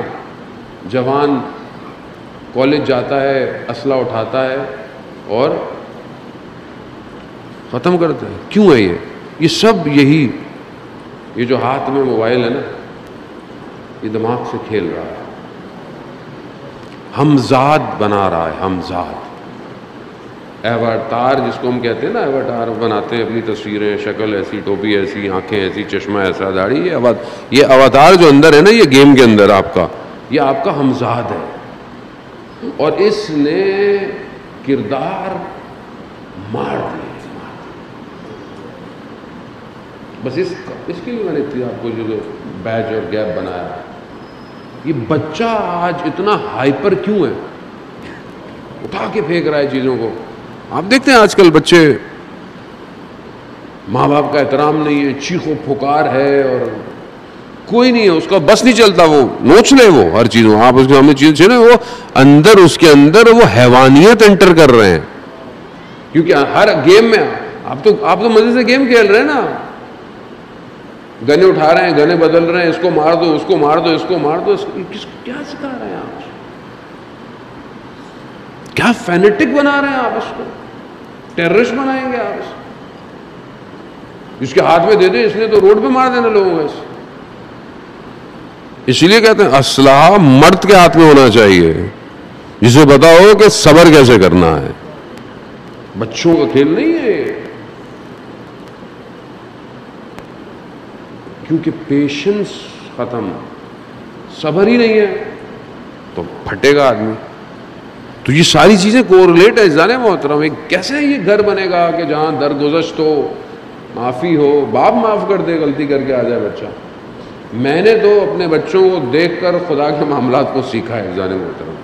جوان کالج جاتا ہے, اسلحہ اٹھاتا ہے اور ختم کرتا ہے. کیوں ہے یہ سب یہی یہ جو ہاتھ میں موبائل ہے نا, یہ دماغ سے کھیل رہا ہے, ہمزاد بنا رہا ہے. ہمزاد ایواتار جس کو ہم کہتے ہیں نا, ایواتار بناتے ہیں اپنی تصویریں, شکل ایسی, ٹوپی ایسی, آنکھیں ایسی, چشمہ ایسا, داڑھی. یہ اواتار جو اندر ہے نا, یہ گیم کے اندر آپ کا, یہ آپ کا ہمزاد ہے. اور اس نے کردار مار دیا. بس اس کے لیے میں نے آپ کو جو بیج اور گیپ بنایا. یہ بچہ آج اتنا ہائپر کیوں ہے, اٹھا کے پھینک رہا ہے چیزوں کو. آپ دیکھتے ہیں آج کل بچے, ماں باپ کا احترام نہیں ہے, چیخ و پھکار ہے, اور کوئی نہیں ہے اس کا بس نہیں چلتا, وہ نوچ لے وہ ہر چیزوں. آپ اس کے سامنے چیز چھیڑیں, وہ اندر اس کے اندر وہ حیوانیت انٹر کر رہے ہیں. کیونکہ ہر گیم میں آپ تو مزے سے گیم کھیل رہے ہیں نا, گنے اٹھا رہے ہیں, گنے بدل رہے ہیں, اس کو مار دو, اس کو مار دو, اس کو مار دو. کیا سکھا رہے ہیں آپ, کیا فینیٹک بنا رہے ہیں آپ اس کو, ٹیررسٹ بنائیں گے آپ اس کو. جس کے ہاتھ میں دے دیں اس نے تو روڈ پہ مار دینا لوگوں کو. اسی لیے کہتے ہیں اسلحہ مرد کے ہاتھ میں ہونا چاہیے جسے پتا ہو کہ صبر کیسے کرنا ہے. بچوں کا کھیل نہیں ہے یہ, کیونکہ پیشنس ختم, صبر ہی نہیں ہے تو پھٹے گا آدمی. تو یہ ساری چیزیں کوریلیٹ ہے جانے محترم. کیسے یہ گھر بنے گا کہ جہاں درگزشت ہو, معافی ہو, باپ معاف کر دے, غلطی کر کے آ جائے بچہ. میں نے تو اپنے بچوں کو دیکھ کر خدا کے معاملات کو سیکھا ہے جانے محترم.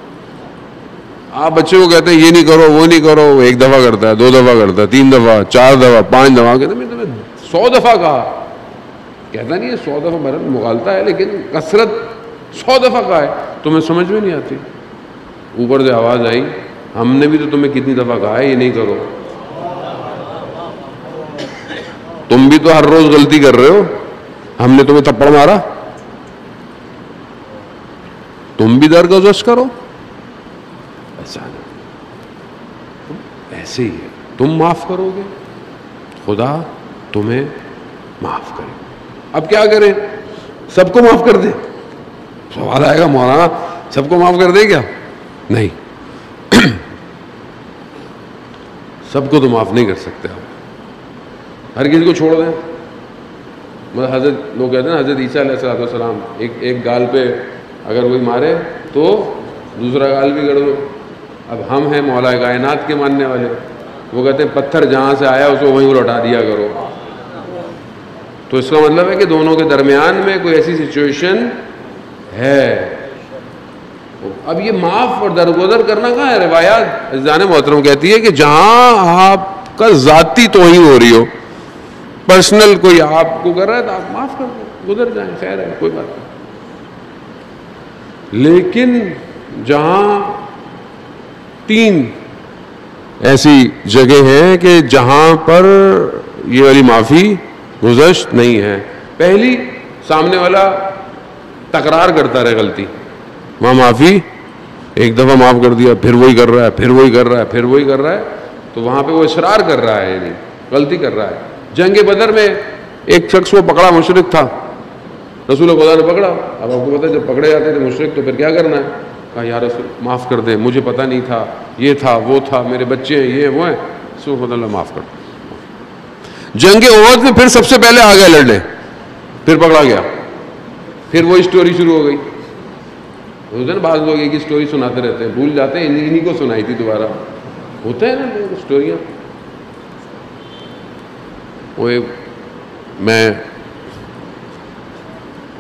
آپ بچے کو کہتے ہیں یہ نہیں کرو, وہ نہیں کرو, ایک دفعہ کرتا ہے, 2 دفعہ کرتا ہے, 3 دفعہ, 4 دفعہ, 5 دفعہ, کہتے ہیں میں تمہیں 100 دفعہ کہا. کہتا نہیں ہے 100 دفعہ برن مغالتا ہے, لیکن کثرت 100 دفعہ کہا ہے, تمہیں سمجھ میں نہیں آتی. اوپر سے آواز آئی, ہم نے بھی تو تمہیں کتنی دفعہ کہا ہے یہ نہیں کرو, تم بھی تو ہر روز غلطی کر رہے ہو, ہم نے تمہیں تھپڑ مارا, تم بھی درگزشت کرو. ایسا نہیں, ایسے ہی ہے. تم معاف کرو گے خدا تمہیں معاف کرے. اب کیا کریں, سب کو معاف کر دیں؟ سوال آئے گا مولانا سب کو معاف کر دیں کیا؟ نہیں, سب کو تو معاف نہیں کر سکتے آپ, ہر کسی کو چھوڑ دیں. مطلب حضرت لوگ کہتے ہیں حضرت عیسیٰ علیہ السلام ایک گال پہ اگر کوئی مارے تو دوسرا گال بھی کر دو. اب ہم ہیں مولا کائنات کے ماننے والے, وہ کہتے ہیں پتھر جہاں سے آیا اس کو وہیں لوٹا دیا کرو. تو اس کا مطلب ہے کہ دونوں کے درمیان میں کوئی ایسی سچویشن ہے. اب یہ معاف اور درگزر کرنا کہاں ہے؟ روایات عزیزان محترم کہتی ہے کہ جہاں آپ کا ذاتی توہین ہو رہی ہو, پرسنل کوئی آپ کو کر رہا ہے تو آپ معاف کر دیں, گزر جائیں, خیر ہے, کوئی بات نہیں. لیکن جہاں 3 ایسی جگہ ہیں کہ جہاں پر یہ والی معافی گزشت نہیں ہے. پہلی, سامنے والا تکرار کرتا رہے غلطی, وہاں معافی ایک دفعہ معاف کر دیا, پھر وہی کر رہا ہے, پھر وہی کر رہا ہے, پھر وہی کر رہا ہے, تو وہاں پہ وہ اصرار کر رہا ہے, یعنی غلطی کر رہا ہے. جنگ بدر میں ایک شخص کو پکڑا, مشرک تھا, رسول خدا نے پکڑا. اب آپ کو پتہ ہے جب پکڑے جاتے تھے مشرک تو پھر کیا کرنا ہے, کہا یا رسول معاف کر دیں, مجھے پتہ نہیں تھا, یہ تھا, وہ تھا, میرے بچے ہیں, یہ وہ ہیں, رسول خدا اللہ معاف کر دیں. جنگ احد میں پھر سب سے پہلے آ گئے لڑنے, پھر پکڑا گیا, پھر وہ اسٹوری شروع ہو گئی. ہوتا ہے نا بعض لوگ ایک اسٹوری سناتے رہتے ہیں, بھول جاتے ہیں انہی کو سنائی تھی دوبارہ. ہوتا ہے نا لوگ اسٹوریاں. وہ میں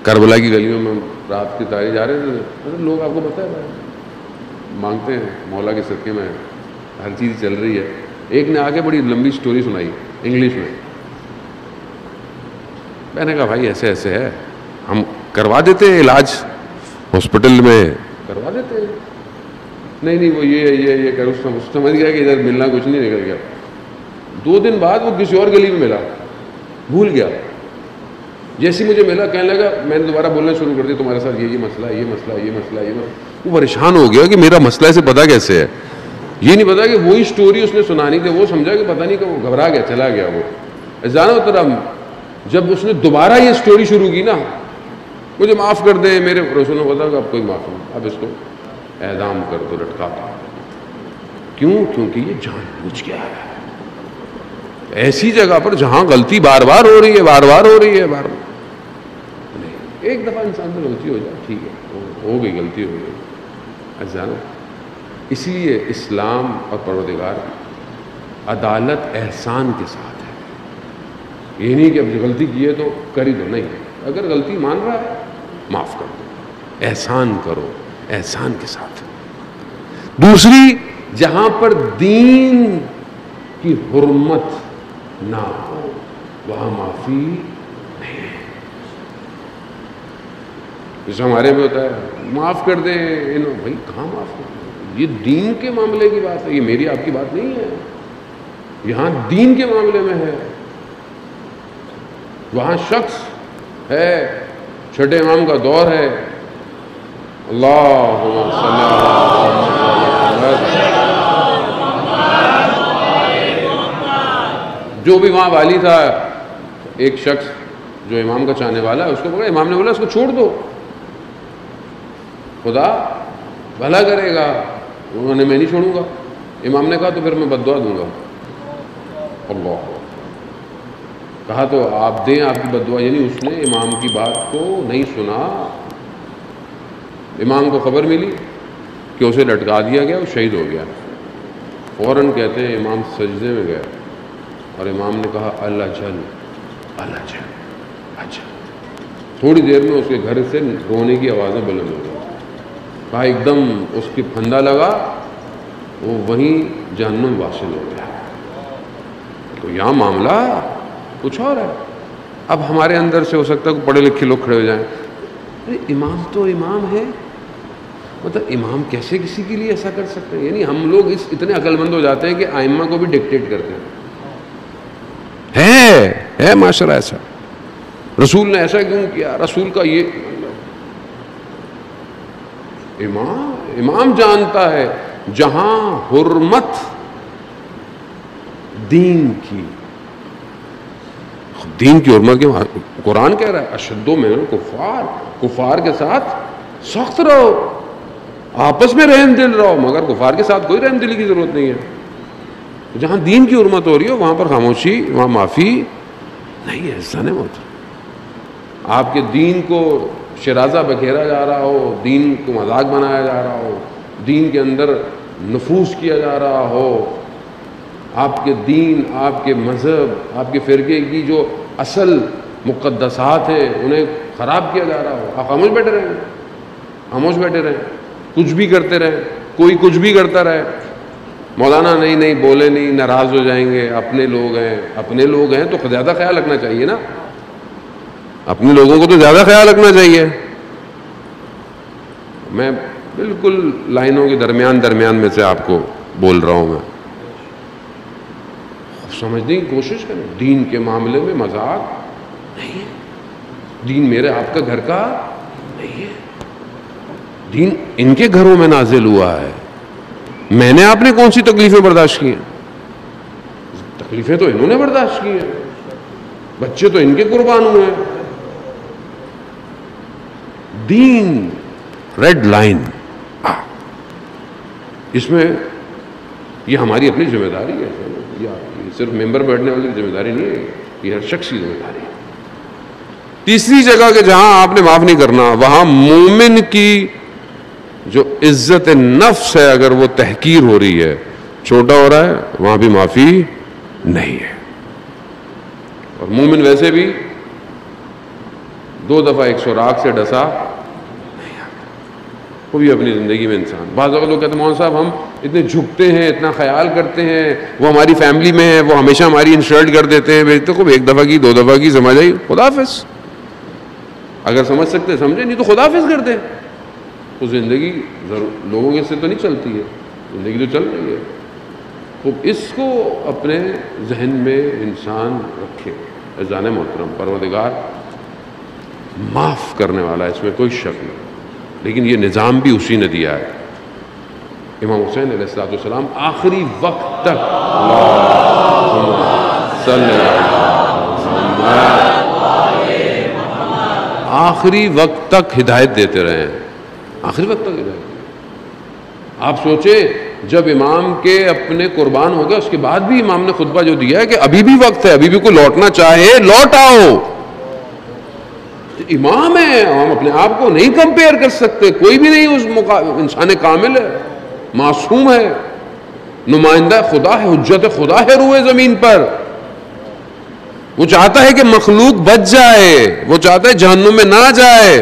کربلا کی گلیوں میں رات کی تاریخ جا رہے تھے، لوگ آپ کو پتہ ہے مانگتے ہیں مولا کے صدقے میں ہر چیز چل رہی ہے. ایک نے آ کے بڑی لمبی سٹوری سنائی انگلش میں. میں نے کہا بھائی ایسے ایسے ہے، ہم کروا دیتے ہیں علاج ہاسپٹل میں کروا دیتے ہیں. نہیں وہ یہ کر سمجھ گیا کہ ادھر ملنا کچھ نہیں، نکل گیا. 2 دن بعد وہ کسی اور گلی میں ملا، بھول گیا. جیسے مجھے ملا کہنے لگا، میں نے دوبارہ بولنا شروع کر دیا تمہارے ساتھ یہ مسئلہ یہ مسئلہ یہ مسئلہ یہ مسئلہ. وہ پریشان ہو گیا کہ میرا مسئلہ اسے پتا کیسے ہے. یہ نہیں پتا کہ وہی سٹوری اس نے سنانی تھی. وہ سمجھا کہ پتہ نہیں کہ وہ گھبرا گیا چلا گیا. وہ جانا محترم جب اس نے دوبارہ یہ سٹوری شروع کی نا، مجھے معاف کر دیں میرے رسول نے بتا کہ اب کوئی معاف نہیں، اب اس کو اعدام کر دو، لٹکا دو. کیوں؟ کیونکہ یہ جان بوجھ گیا ہے ایسی جگہ پر جہاں غلطی بار بار ہو رہی ہے بار نہیں. ایک دفعہ انسان سے غلطی ہو جائے ٹھیک ہے، ہو گئی غلطی ہو گئی. جانا اسی لیے اسلام اور پروردگار عدالت احسان کے ساتھ ہے. یہ نہیں کہ اب غلطی کی ہے تو کر ہی دو، نہیں. اگر غلطی مان رہا ہے معاف کر دو، احسان کرو احسان کے ساتھ. دوسری، جہاں پر دین کی حرمت نہ ہو وہاں معافی نہیں ہے. جیسے ہمارے میں ہوتا ہے معاف کر دیں بھائی کہاں معاف کر دیں، یہ دین کے معاملے کی بات ہے، یہ میری آپ کی بات نہیں ہے. یہاں دین کے معاملے میں ہے. وہاں شخص ہے، چھٹے امام کا دور ہے، اللہم صلی جو بھی وہاں والی تھا، ایک شخص جو امام کا چاہنے والا ہے اس کو پکڑا. امام نے بولا اس کو چھوڑ دو، خدا بھلا کرے گا. انہوں نے میں نہیں چھوڑوں گا. امام نے کہا تو پھر میں بد دعا دوں گا. اللہ کہا تو آپ دیں آپ کی بد دعا. یعنی اس نے امام کی بات کو نہیں سنا. امام کو خبر ملی کہ اسے لٹکا دیا گیا، وہ شہید ہو گیا. فوراً کہتے ہیں امام سجدے میں گئے اور امام نے کہا اللہ جل اللہ جل اچھا. تھوڑی دیر میں اس کے گھر سے رونے کی آوازیں بلند ہو گئی. کہا ایک دم اس کی پھندا لگا، وہ وہیں جہنم واصل ہو گیا. تو یہاں معاملہ کچھ اور ہے. اب ہمارے اندر سے ہو سکتا ہے کہ پڑھے لکھے لوگ کھڑے ہو جائیں، ارے امام تو امام ہے، مطلب امام کیسے کسی کے لیے ایسا کر سکتے ہیں. یعنی ہم لوگ اتنے عقل مند ہو جاتے ہیں کہ ائمہ کو بھی ڈکٹیٹ کرتے ہیں. ہے معاشرہ ایسا. رسول نے ایسا کیوں کیا، رسول کا یہ امام جانتا ہے جہاں حرمت دین کی حرمت کے قرآن کہہ رہا ہے اشدو من الکفار، کفار کے ساتھ سخت رہو، آپس میں رحم دل رہو، مگر کفار کے ساتھ کوئی رحم دلی کی ضرورت نہیں ہے. جہاں دین کی حرمت ہو رہی ہے وہاں پر خاموشی، وہاں معافی نہیں ہے. ایسا نہیں ہوتا. آپ کے دین کو شرازہ بکھیرا جا رہا ہو، دین کو مذاق بنایا جا رہا ہو، دین کے اندر نفوذ کیا جا رہا ہو، آپ کے دین، آپ کے مذہب، آپ کے فرقے کی جو اصل مقدسات ہیں انہیں خراب کیا جا رہا ہو، آپ خاموش بیٹھے رہیں، خاموش بیٹھے رہیں، کچھ بھی کرتے رہیں، کوئی کچھ بھی کرتا رہے. مولانا نہیں بولے نہیں، ناراض ہو جائیں گے، اپنے لوگ ہیں تو زیادہ خیال رکھنا چاہیے نا، اپنے لوگوں کو تو زیادہ خیال رکھنا چاہیے. میں بالکل لائنوں کے درمیان میں سے آپ کو بول رہا ہوں. میں سمجھنے کی کوشش کریں. دین کے معاملے میں مذاق نہیں ہے. دین میرے آپ کا گھر کا نہیں ہے. دین ان کے گھروں میں نازل ہوا ہے. میں نے آپ نے کون سی تکلیفیں برداشت کی ہیں؟ تکلیفیں تو انہوں نے برداشت کی ہیں، بچے تو ان کے قربان ہوئے ہیں. دین ریڈ لائن، اس میں یہ ہماری اپنی ذمہ داری ہے. یہ صرف ممبر بیٹھنے والی ذمہ داری نہیں ہے، یہ ہر شخص کی ذمہ داری ہے. تیسری جگہ کہ جہاں آپ نے معاف نہیں کرنا، وہاں مومن کی جو عزت نفس ہے اگر وہ تحقیر ہو رہی ہے، چھوٹا ہو رہا ہے، وہاں بھی معافی نہیں ہے. اور مومن ویسے بھی 2 دفعہ ایک سوراخ سے ڈسا وہ بھی اپنی زندگی میں انسان. بعض اوقات لوگ کہتے ہیں مولانا صاحب ہم اتنے جھکتے ہیں, اتنا خیال کرتے ہیں, وہ ہماری فیملی میں ہے, وہ ہمیشہ ہماری انسلٹ کر دیتے ہیں. بھیجتے خوب 1 دفعہ کی 2 دفعہ کی سمجھ آئی, خدا حافظ. اگر سمجھ سکتے سمجھے, نہیں تو خدا حافظ کر دیں. تو زندگی لوگوں کے سے تو نہیں چلتی ہے, زندگی تو چل رہی ہے. تو اس کو اپنے ذہن میں انسان رکھے. عزیزان محترم, پروردگار معاف کرنے والا ہے, اس میں کوئی شک نہیں, لیکن یہ نظام بھی اسی نے دیا ہے. امام حسین علیہ السلام آخری وقت تک آخری وقت تک ہدایت دیتے رہے ہیں. آخری وقت تک ہدایت. آپ سوچیں جب امام کے اپنے قربان ہو گئے اس کے بعد بھی امام نے خطبہ جو دیا ہے کہ ابھی بھی وقت ہے, ابھی بھی کوئی لوٹنا چاہے لوٹ آؤ. امام ہے, ہم اپنے آپ کو نہیں کمپیئر کر سکتے, کوئی بھی نہیں اس انسان کامل ہے, معصوم ہے, نمائندہ خدا ہے, حجت خدا ہے روئے زمین پر. وہ چاہتا ہے کہ مخلوق بچ جائے, وہ چاہتا ہے جہنم میں نہ جائے,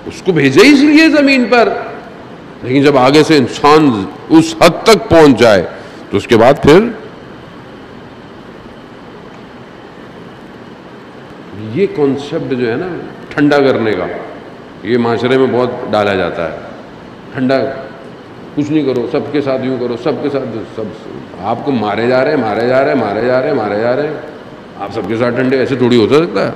اس کو بھیجے اس لیے زمین پر. لیکن جب آگے سے انسان اس حد تک پہنچ جائے تو اس کے بعد پھر یہ کانسیپٹ جو ہے نا ٹھنڈا کرنے کا, یہ معاشرے میں بہت ڈالا جاتا ہے. ٹھنڈا کچھ نہیں کرو, سب کے ساتھ یوں کرو, سب کے ساتھ سب آپ کو مارے جا رہے ہیں, مارے جا رہے ہیں, مارے جا رہے ہیں, مارے جا رہے ہیں, آپ سب کے ساتھ ٹھنڈے. ایسے تھوڑی ہو سکتا ہے.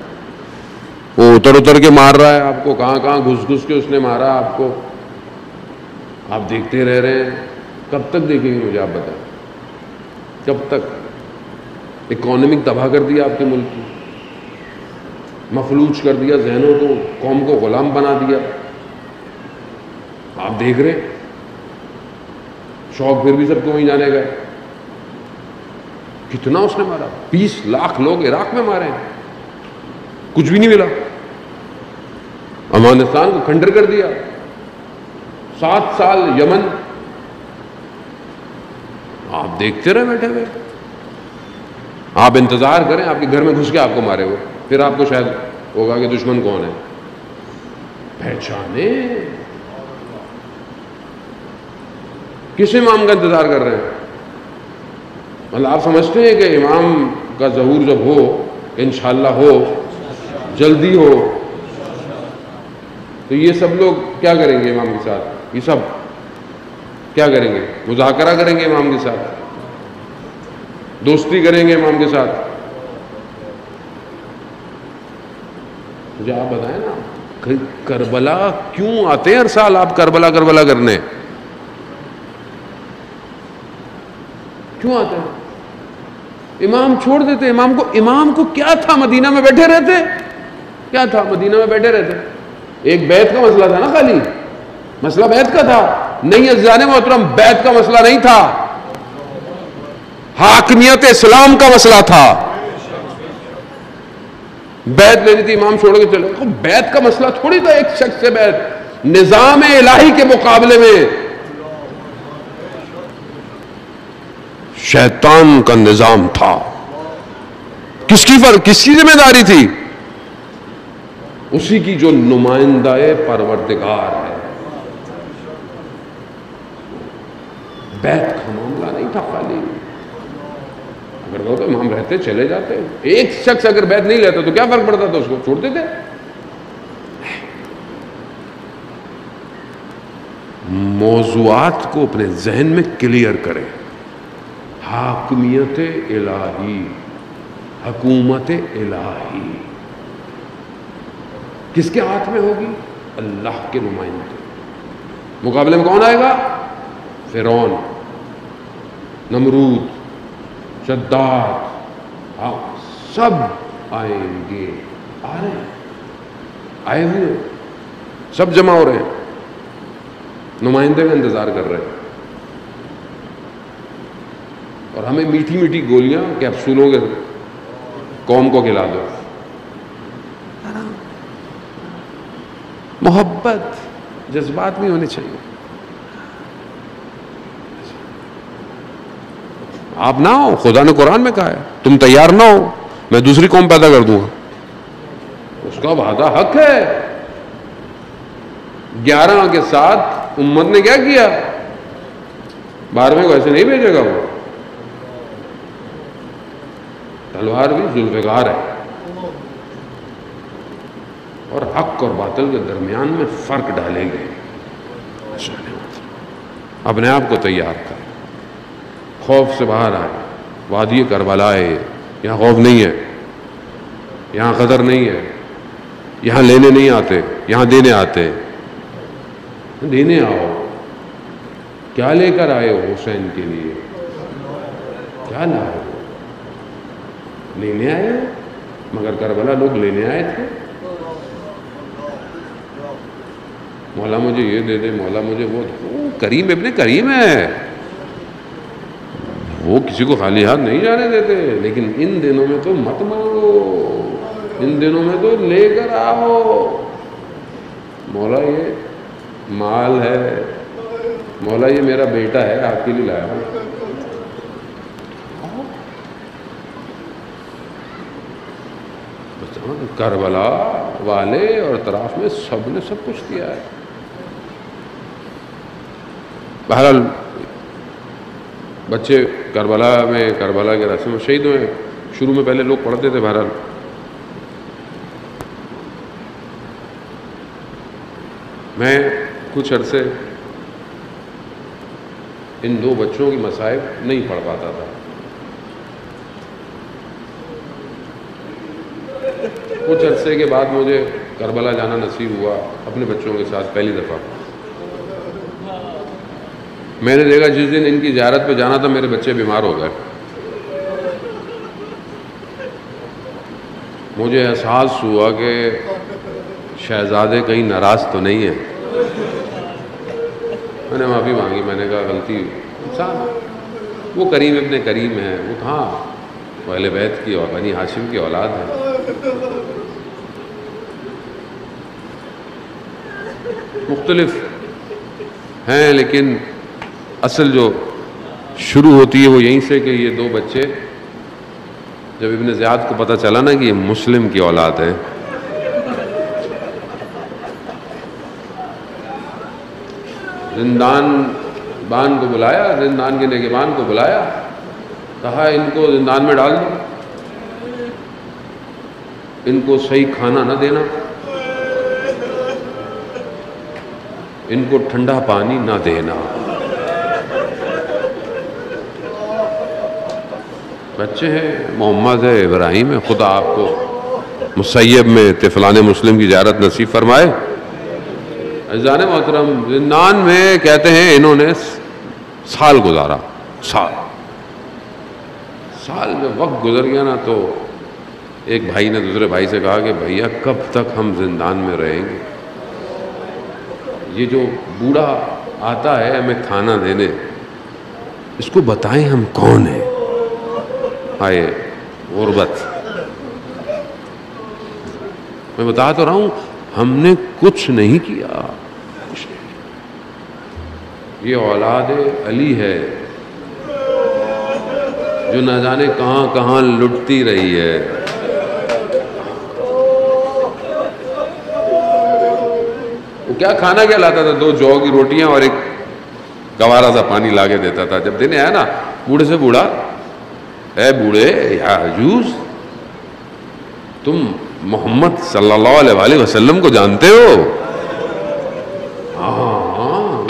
وہ اتر کے مار رہا ہے آپ کو, کہاں کہاں گھس کے اس نے مارا آپ کو, آپ دیکھتے رہ رہے ہیں. کب تک دیکھیں گے مجھے آپ بتائیں, کب تک؟ اکانومک تباہ کر دیا آپ کے ملک کی, مفلوج کر دیا ذہنوں کو, قوم کو غلام بنا دیا. آپ دیکھ رہے ہیں, شوق پھر بھی سب کو وہیں جانے گئے. کتنا اس نے مارا, 20 لاکھ لوگ عراق میں مارے ہیں, کچھ بھی نہیں ملا. افغانستان کو کھنڈر کر دیا, 7 سال یمن. آپ دیکھتے رہے بیٹھے ہوئے. آپ انتظار کریں آپ کے گھر میں گھس کے آپ کو مارے ہو, پھر آپ کو شاید ہوگا کہ دشمن کون ہے, پہچانے. کس امام کا انتظار کر رہے ہیں؟ مطلب آپ سمجھتے ہیں کہ امام کا ظہور جب ہو, انشاءاللہ ہو, جلدی ہو, تو یہ سب لوگ کیا کریں گے امام کے ساتھ؟ یہ سب کیا کریں گے؟ مذاکرہ کریں گے امام کے ساتھ, دوستی کریں گے امام کے ساتھ. مجھے آپ بتائیں نا, کربلا کیوں آتے ہیں ہر سال آپ کربلا کرنے؟ کیوں آتے ہیں؟ امام چھوڑ دیتے. امام کو کیا تھا, مدینہ میں بیٹھے رہتے. کیا تھا مدینہ میں بیٹھے رہتے؟ ایک بیعت کا مسئلہ تھا نا, خالی مسئلہ بیعت کا تھا. نہیں عزیزان محترم, بیعت کا مسئلہ نہیں تھا, حاکمیت اسلام کا مسئلہ تھا. بیعت لینی تھی, امام چھوڑ کے چلے. بیعت کا مسئلہ تھوڑی تھا ایک شخص سے بیعت, نظام الہی کے مقابلے میں شیطان کا نظام تھا. کس کی ذمہ داری تھی؟ اسی کی جو نمائندہ پروردگار ہے. بیعت کا معاملہ نہیں تھا خالی. اگر وہ تو امام رہتے چلے جاتے, ایک شخص اگر بیعت نہیں لیتا تو کیا فرق پڑتا تھا, اس کو چھوڑتے تھے. موضوعات کو اپنے ذہن میں کلیئر کریں. حاکمیت الہی, حکومت الہی کس کے ہاتھ میں ہوگی؟ اللہ کے نمائندے. مقابلے میں کون آئے گا؟ فرعون, نمرود, شداد, سب آئیں گے. آ رہے ہیں, آئے ہوئے, سب جمع ہو رہے ہیں, نمائندے کا انتظار کر رہے ہیں. اور ہمیں میٹھی میٹھی گولیاں کیپسولوں کے قوم کو کھلا دو. محبت جذبات نہیں ہونے چاہیے. آپ نہ ہو, خدا نے قرآن میں کہا ہے تم تیار نہ ہو میں دوسری قوم پیدا کر دوں گا. اس کا وعدہ حق ہے. 11 کے ساتھ امت نے کیا کیا؟ 12ویں کو ایسے نہیں بھیجے گا وہ. تلوار بھی ذوالفقار ہے اور حق اور باطل کے درمیان میں فرق ڈالے گے. اپنے آپ کو تیار کر، خوف سے باہر آئے. وادی کربلا ہے، یہاں خوف نہیں ہے، یہاں قدر نہیں ہے، یہاں لینے نہیں آتے، یہاں دینے آتے. دینے آؤ. کیا لے کر آئے ہو حسین کے لیے؟ کیا لائے ہو؟ لینے آئے ہو؟ مگر کربلا لوگ لینے آئے تھے. مولا مجھے یہ دے دے، مولا مجھے وہ کریم ابن کریم ہے، وہ کسی کو خالی ہاتھ نہیں جانے دیتے. لیکن ان دنوں میں تو مت مانگو، ان دنوں میں تو لے کر آؤ. مولا یہ مال ہے، مولا یہ میرا بیٹا ہے، آپ کے لیے لایا ہوں. کربلا والے اور اطراف میں سب نے سب کچھ کیا ہے. بہرحال بچے کربلا میں، کربلا کے راستے میں شہید ہوئے. شروع میں پہلے لوگ پڑھتے تھے. بہرحال میں کچھ عرصے ان 2 بچوں کی مصائب نہیں پڑھ پاتا تھا. کچھ عرصے کے بعد مجھے کربلا جانا نصیب ہوا اپنے بچوں کے ساتھ پہلی دفعہ. میں نے دیکھا جس دن ان کی زیارت پہ جانا تھا میرے بچے بیمار ہو گئے. مجھے احساس ہوا کہ شہزادے کہیں ناراض تو نہیں ہیں. میں نے معافی مانگی. میں نے کہا غلطی انسان، وہ کریم ابن کریم ہے، وہ کہاں اہل بیت کی اور بنی ہاشم کی اولاد ہے. مختلف ہیں لیکن اصل جو شروع ہوتی ہے وہ یہیں سے کہ یہ 2 بچے، جب ابن زیاد کو پتہ چلا نا کہ یہ مسلم کی اولاد ہے، زندان بان کو بلایا، زندان کے نگہبان کو بلایا، کہا ان کو زندان میں ڈال دو، ان کو صحیح کھانا نہ دینا، ان کو ٹھنڈا پانی نہ دینا. بچے ہیں، محمد ہے، ابراہیم ہے. خدا آپ کو مسیب میں طفلان مسلم کی زیارت نصیب فرمائے. عزیزان محترم، زندان میں کہتے ہیں انہوں نے سال گزارا. سال جب وقت گزر گیا نا تو ایک بھائی نے دوسرے بھائی سے کہا کہ بھیا کب تک ہم زندان میں رہیں گے؟ یہ جو بوڑھا آتا ہے ہمیں کھانا دینے، اس کو بتائیں ہم کون ہیں. آئے غربت. میں بتا تو رہا ہوں ہم نے کچھ نہیں کیا. یہ اولاد علی ہے جو نہ جانے کہاں کہاں لٹتی رہی ہے. وہ کیا کھانا کیا لاتا تھا؟ 2 جو کی روٹیاں اور ایک گوارا سا پانی لا کے دیتا تھا. جب دینے آیا نا بوڑھے سے بوڑھا، اے بوڑھے یا عجوز، تم محمد صلی اللہ علیہ وآلہ وسلم کو جانتے ہو؟ ہاں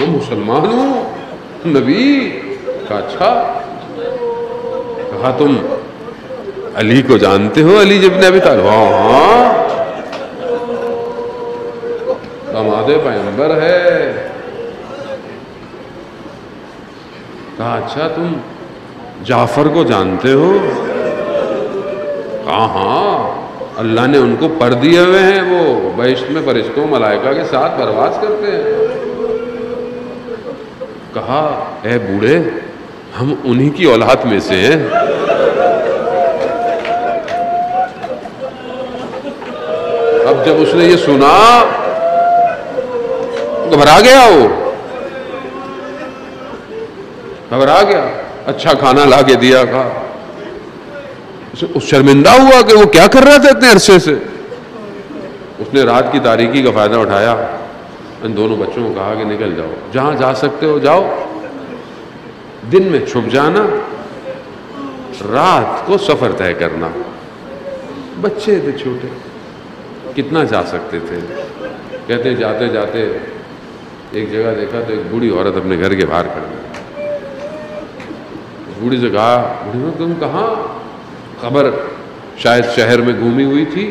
وہ مسلمان ہوں نبی. کہا اچھا. کہا تم علی کو جانتے ہو؟ علی ابن ابی طالب؟ ہاں داماد پیغمبر ہے. کہا اچھا تم جعفر کو جانتے ہو؟ کہا ہاں اللہ نے ان کو پر دیے ہوئے ہیں، وہ بہشت میں فرشتوں ملائکہ کے ساتھ پرواز کرتے ہیں. کہا اے بوڑھے ہم انہی کی اولاد میں سے ہیں. اب جب اس نے یہ سنا گھبرا گیا، وہ گھبرا گیا. اچھا کھانا لا کے دیا، کہا شرمندہ ہوا کہ وہ کیا کر رہا تھا اتنے عرصے سے. نے رات کی تاریکی کا فائدہ اٹھایا، ان دونوں بچوں کو کہا کہ نکل جاؤ، جہاں جا سکتے ہو جاؤ، دن میں چھپ جانا، رات کو سفر طے کرنا۔ بچے تھے چھوٹے، کتنا جا سکتے تھے؟ کہتے ہیں جاتے جاتے ایک جگہ دیکھا تو ایک بوڑھی عورت اپنے گھر کے باہر کھڑی، بوڑھی سے کہا، بوڑھی تم کہاں؟ خبر شاید شہر میں گھومی ہوئی تھی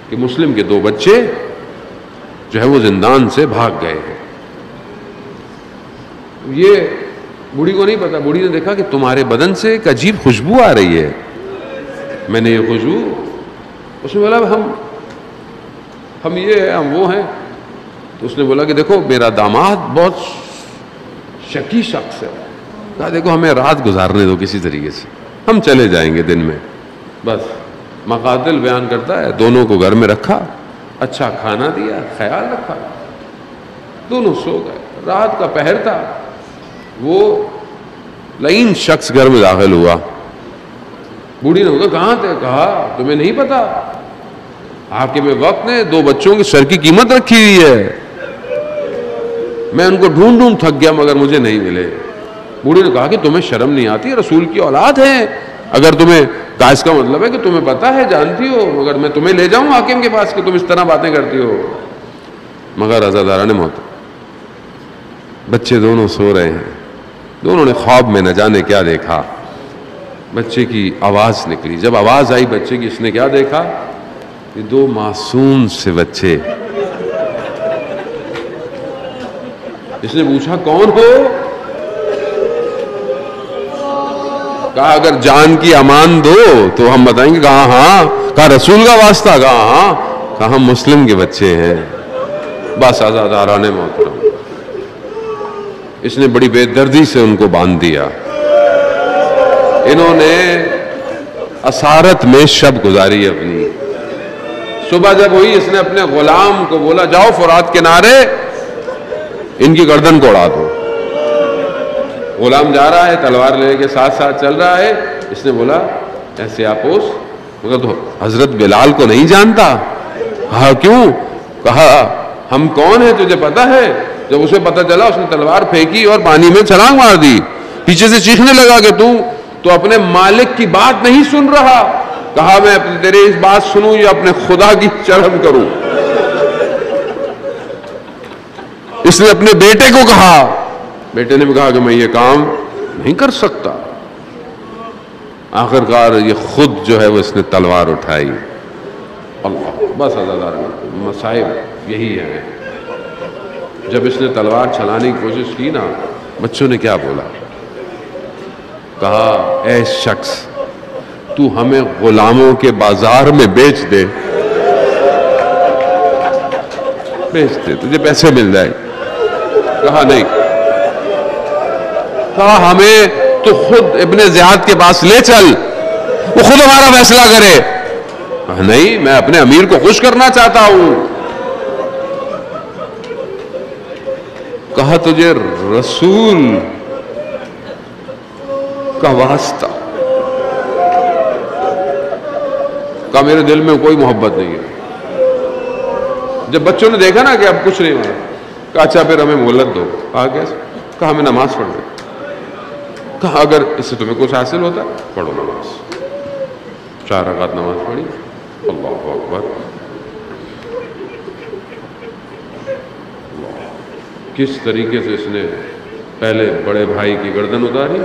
کہ مسلم کے 2 بچے جو ہے وہ زندان سے بھاگ گئے ہیں۔ یہ بوڑھی کو نہیں پتا، بوڑھی نے دیکھا کہ تمہارے بدن سے ایک عجیب خوشبو آ رہی ہے۔ میں نے یہ خوشبو، اس نے بولا ہم یہ ہیں، ہم وہ ہیں۔ تو اس نے بولا کہ دیکھو میرا داماد بہت شکی شخص ہے، کہا دیکھو ہمیں رات گزارنے دو کسی طریقے سے، ہم چلے جائیں گے دن میں۔ بس مقاتل بیان کرتا ہے دونوں کو گھر میں رکھا، اچھا کھانا دیا، خیال رکھا، دونوں سو گئے۔ رات کا پہر تھا، وہ لعین شخص گھر میں داخل ہوا۔ بوڑھی نے کہا کہاں تھے؟ کہا تمہیں نہیں پتا حاکم وقت نے 2 بچوں کی سر کی قیمت رکھی ہوئی ہے، میں ان کو ڈھونڈ تھک گیا مگر مجھے نہیں ملے۔ بوڑھی نے کہا کہ تمہیں شرم نہیں آتی؟ رسول کی اولاد ہے، اگر تمہیں کہا اس کا مطلب ہے کہ تمہیں پتا ہے، جانتی ہو، مگر میں تمہیں لے جاؤں حاکم کے پاس کہ تم اس طرح باتیں کرتی ہو؟ مگر عزادارہ نے موت، بچے دونوں سو رہے ہیں، دونوں نے خواب میں نہ جانے کیا دیکھا۔ بچے کی آواز نکلی، جب آواز آئی بچے کی، اس نے کیا دیکھا؟ یہ 2 معصوم سے بچے۔ اس نے پوچھا کون ہو؟ کہا اگر جان کی امان دو تو ہم بتائیں گے۔ کہا ہاں۔ کہا رسول کا واسطہ؟ کہا ہاں۔ کہا ہم مسلم کے بچے ہیں۔ بس عزاداران محترم، اس نے بڑی بے دردی سے ان کو باندھ دیا۔ انہوں نے اسارت میں شب گزاری اپنی۔ صبح جب ہوئی اس نے اپنے غلام کو بولا جاؤ فرات کنارے ان کی گردن کو اڑا دو۔ غلام جا رہا ہے، تلوار لے کے ساتھ ساتھ چل رہا ہے۔ اس نے بولا ایسے آپوس، مگر تو حضرت بلال کو نہیں جانتا؟ کہا کیوں؟ کہا ہم کون ہیں تجھے پتا ہے؟ جب اسے پتا چلا اس نے تلوار پھینکی اور پانی میں چھلانگ مار دی، پیچھے سے چیخنے لگا کہ تو اپنے مالک کی بات نہیں سن رہا۔ کہا میں تیری اس بات سنوں یا اپنے خدا کی شرم کروں؟ اس نے اپنے بیٹے کو کہا، بیٹے نے بھی کہا کہ میں یہ کام نہیں کر سکتا۔ آخرکار یہ خود جو ہے وہ اس نے تلوار اٹھائی۔ اللہ، بس عزادار مصائب یہی ہے۔ جب اس نے تلوار چلانے کی کوشش کی نا، بچوں نے کیا بولا؟ کہا اے شخص تو ہمیں غلاموں کے بازار میں بیچ دے، تجھے پیسے مل جائے۔ کہا نہیں۔ کہا ہمیں تو خود ابن زیاد کے پاس لے چل، وہ خود ہمارا فیصلہ کرے۔ کہا نہیں، میں اپنے امیر کو خوش کرنا چاہتا ہوں۔ کہا تجھے رسول کا واسطہ، کہا میرے دل میں کوئی محبت نہیں ہے۔ جب بچوں نے دیکھا نا کہ اب کچھ نہیں مانا، کہا اچھا پھر ہمیں مہلت دو۔ کہا کیسے؟ کہا ہمیں نماز پڑھ دے۔ کہا اگر اس سے تمہیں کچھ حاصل ہوتا ہے پڑھو نماز۔ 4 رکعت نماز پڑھی۔ اللہ اکبر، کس طریقے سے اس نے پہلے بڑے بھائی کی گردن اتاری،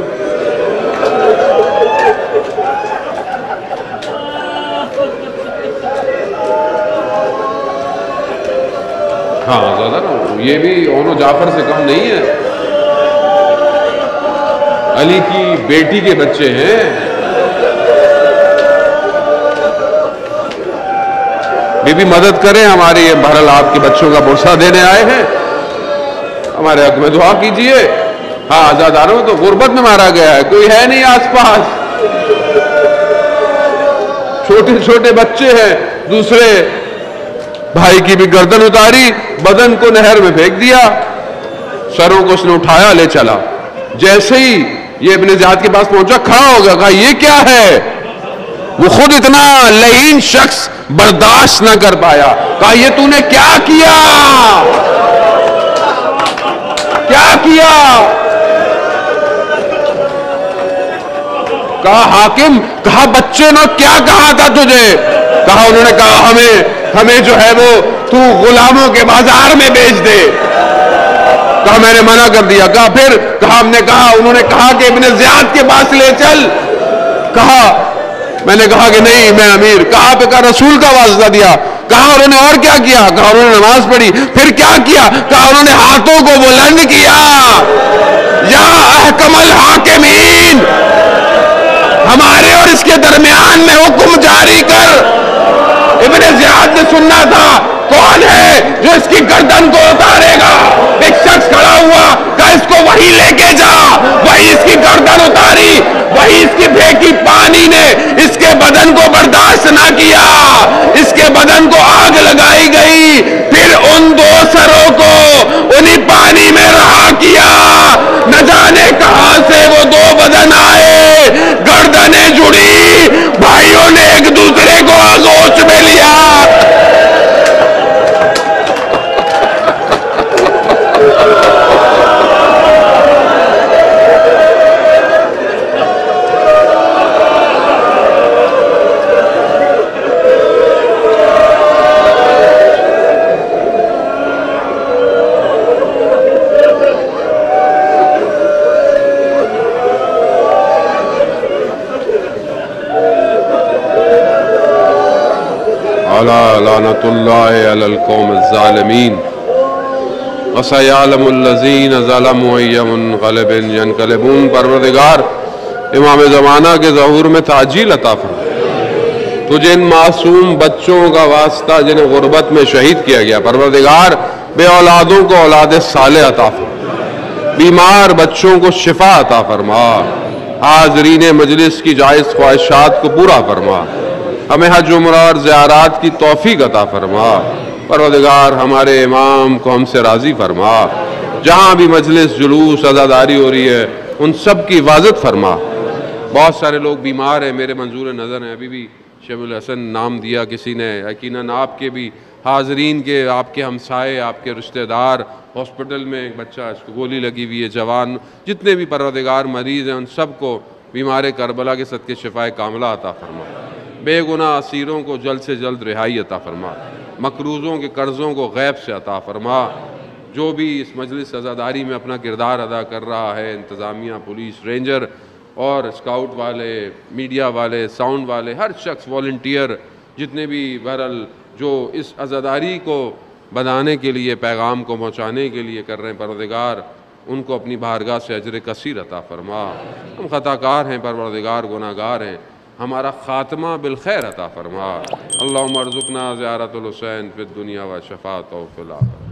ہاں زیادہ نا، یہ بھی اون و جعفر سے کم نہیں ہے، علی کی بیٹی کے بچے ہیں۔ بی بی مدد کریں ہماری، بہرحال آپ کے بچوں کا برسہ دینے آئے ہیں، ہمارے حق میں دعا کیجئے۔ ہاں آزاداروں تو غربت میں مارا گیا ہے، کوئی ہے نہیں آس پاس، چھوٹے چھوٹے بچے ہیں۔ دوسرے بھائی کی بھی گردن اتاری، بدن کو نہر میں پھینک دیا، سروں کو اس نے اٹھایا لے چلا۔ جیسے ہی یہ ابن زیاد کے پاس پہنچا کھڑا ہو گیا، کہا یہ کیا ہے؟ وہ خود اتنا لعین شخص برداشت نہ کر پایا، کہا یہ تو نے کیا کیا؟ کیا کیا؟ کہا حاکم، کہا بچے نے کیا کہا تھا تجھے؟ کہا انہوں نے کہا ہمیں جو ہے وہ تو غلاموں کے بازار میں بیچ دے۔ کہا میں نے منع کر دیا۔ کہا پھر؟ کہا ہم نے کہا، انہوں نے کہا کہ ابن زیاد کے پاس لے چل۔ کہا میں نے کہا کہ نہیں میں امیر۔ کہا پہ کہا رسول کا واسطہ دیا۔ کہا انہوں نے اور کیا کیا؟ کہا انہوں نے نماز پڑھی۔ پھر کیا کیا؟ کہا انہوں نے ہاتھوں کو بلند کیا، یا احکم الحاکمین، ہمارے اور اس کے درمیان میں حکم جاری کر۔ ابن زیاد نے سننا تھا کون ہے جو اس کی گردن کو اتارے گا؟ ایک شخص کھڑا ہوا، کہا اس کو وہی لے کے جا۔ وہی اس کی گردن اتاری، وہی اس کی پھینکی پانی نے اس کے بدن کو برداشت نہ کیا، اس کے بدن کو آگ لگائی گئی۔ پھر ان دو سروں کو انہی پانی میں رہا کیا، نہ جانے کہاں سے وہ دو بدن آئے، گردنیں جڑی، بھائیوں نے ایک دوسرے کو آغوش میں لیا۔ لعنت اللہ علی القوم الظالمین وسیعلم الذین ظلموا ای منقلب ینقلبون۔ پروردگار امام زمانہ کے ظہور میں تعجیل عطا فرما، تجھے ان معصوم بچوں کا واسطہ جنہیں غربت میں شہید کیا گیا، پروردگار بے اولادوں کو اولاد صالح عطا فرما، بیمار بچوں کو شفا عطا فرما، حاضرین مجلس کی جائز خواہشات کو پورا فرما، ہمیں حج عمرہ اور زیارات کی توفیق عطا فرما۔ پروردگار ہمارے امام کو ہم سے راضی فرما، جہاں بھی مجلس جلوس عزاداری ہو رہی ہے ان سب کی حفاظت فرما۔ بہت سارے لوگ بیمار ہیں، میرے منظور نظر ہیں، ابھی بھی شیب الحسن نام دیا کسی نے، یقیناً آپ کے بھی حاضرین کے، آپ کے ہمسائے، آپ کے رشتہ دار ہاسپٹل میں، ایک بچہ اس کو گولی لگی ہوئی ہے، جوان، جتنے بھی پروردگار مریض ہیں ان سب کو بیمار کربلا کے صدقے شفائے کاملہ عطا فرما، بے گناہ اسیروں کو جلد سے جلد رہائی عطا فرما، مقروضوں کے قرضوں کو غیب سے عطا فرما۔ جو بھی اس مجلس عزاداری میں اپنا کردار ادا کر رہا ہے، انتظامیہ، پولیس، رینجر اور اسکاؤٹ والے، میڈیا والے، ساؤنڈ والے، ہر شخص، والنٹیئر، جتنے بھی بہرحال جو اس عزاداری کو بنانے کے لیے، پیغام کو پہنچانے کے لیے کر رہے ہیں، پروردگار ان کو اپنی بارگاہ سے اجر کثیر عطا فرما۔ ہم خطا کار ہیں پروردگار، گناہ گار ہیں، ہمارا خاتمہ بالخیر عطا فرما۔ اللہم ارزقنا زیارت الحسین فی الدنیا و شفاعتہ فی الآخرہ۔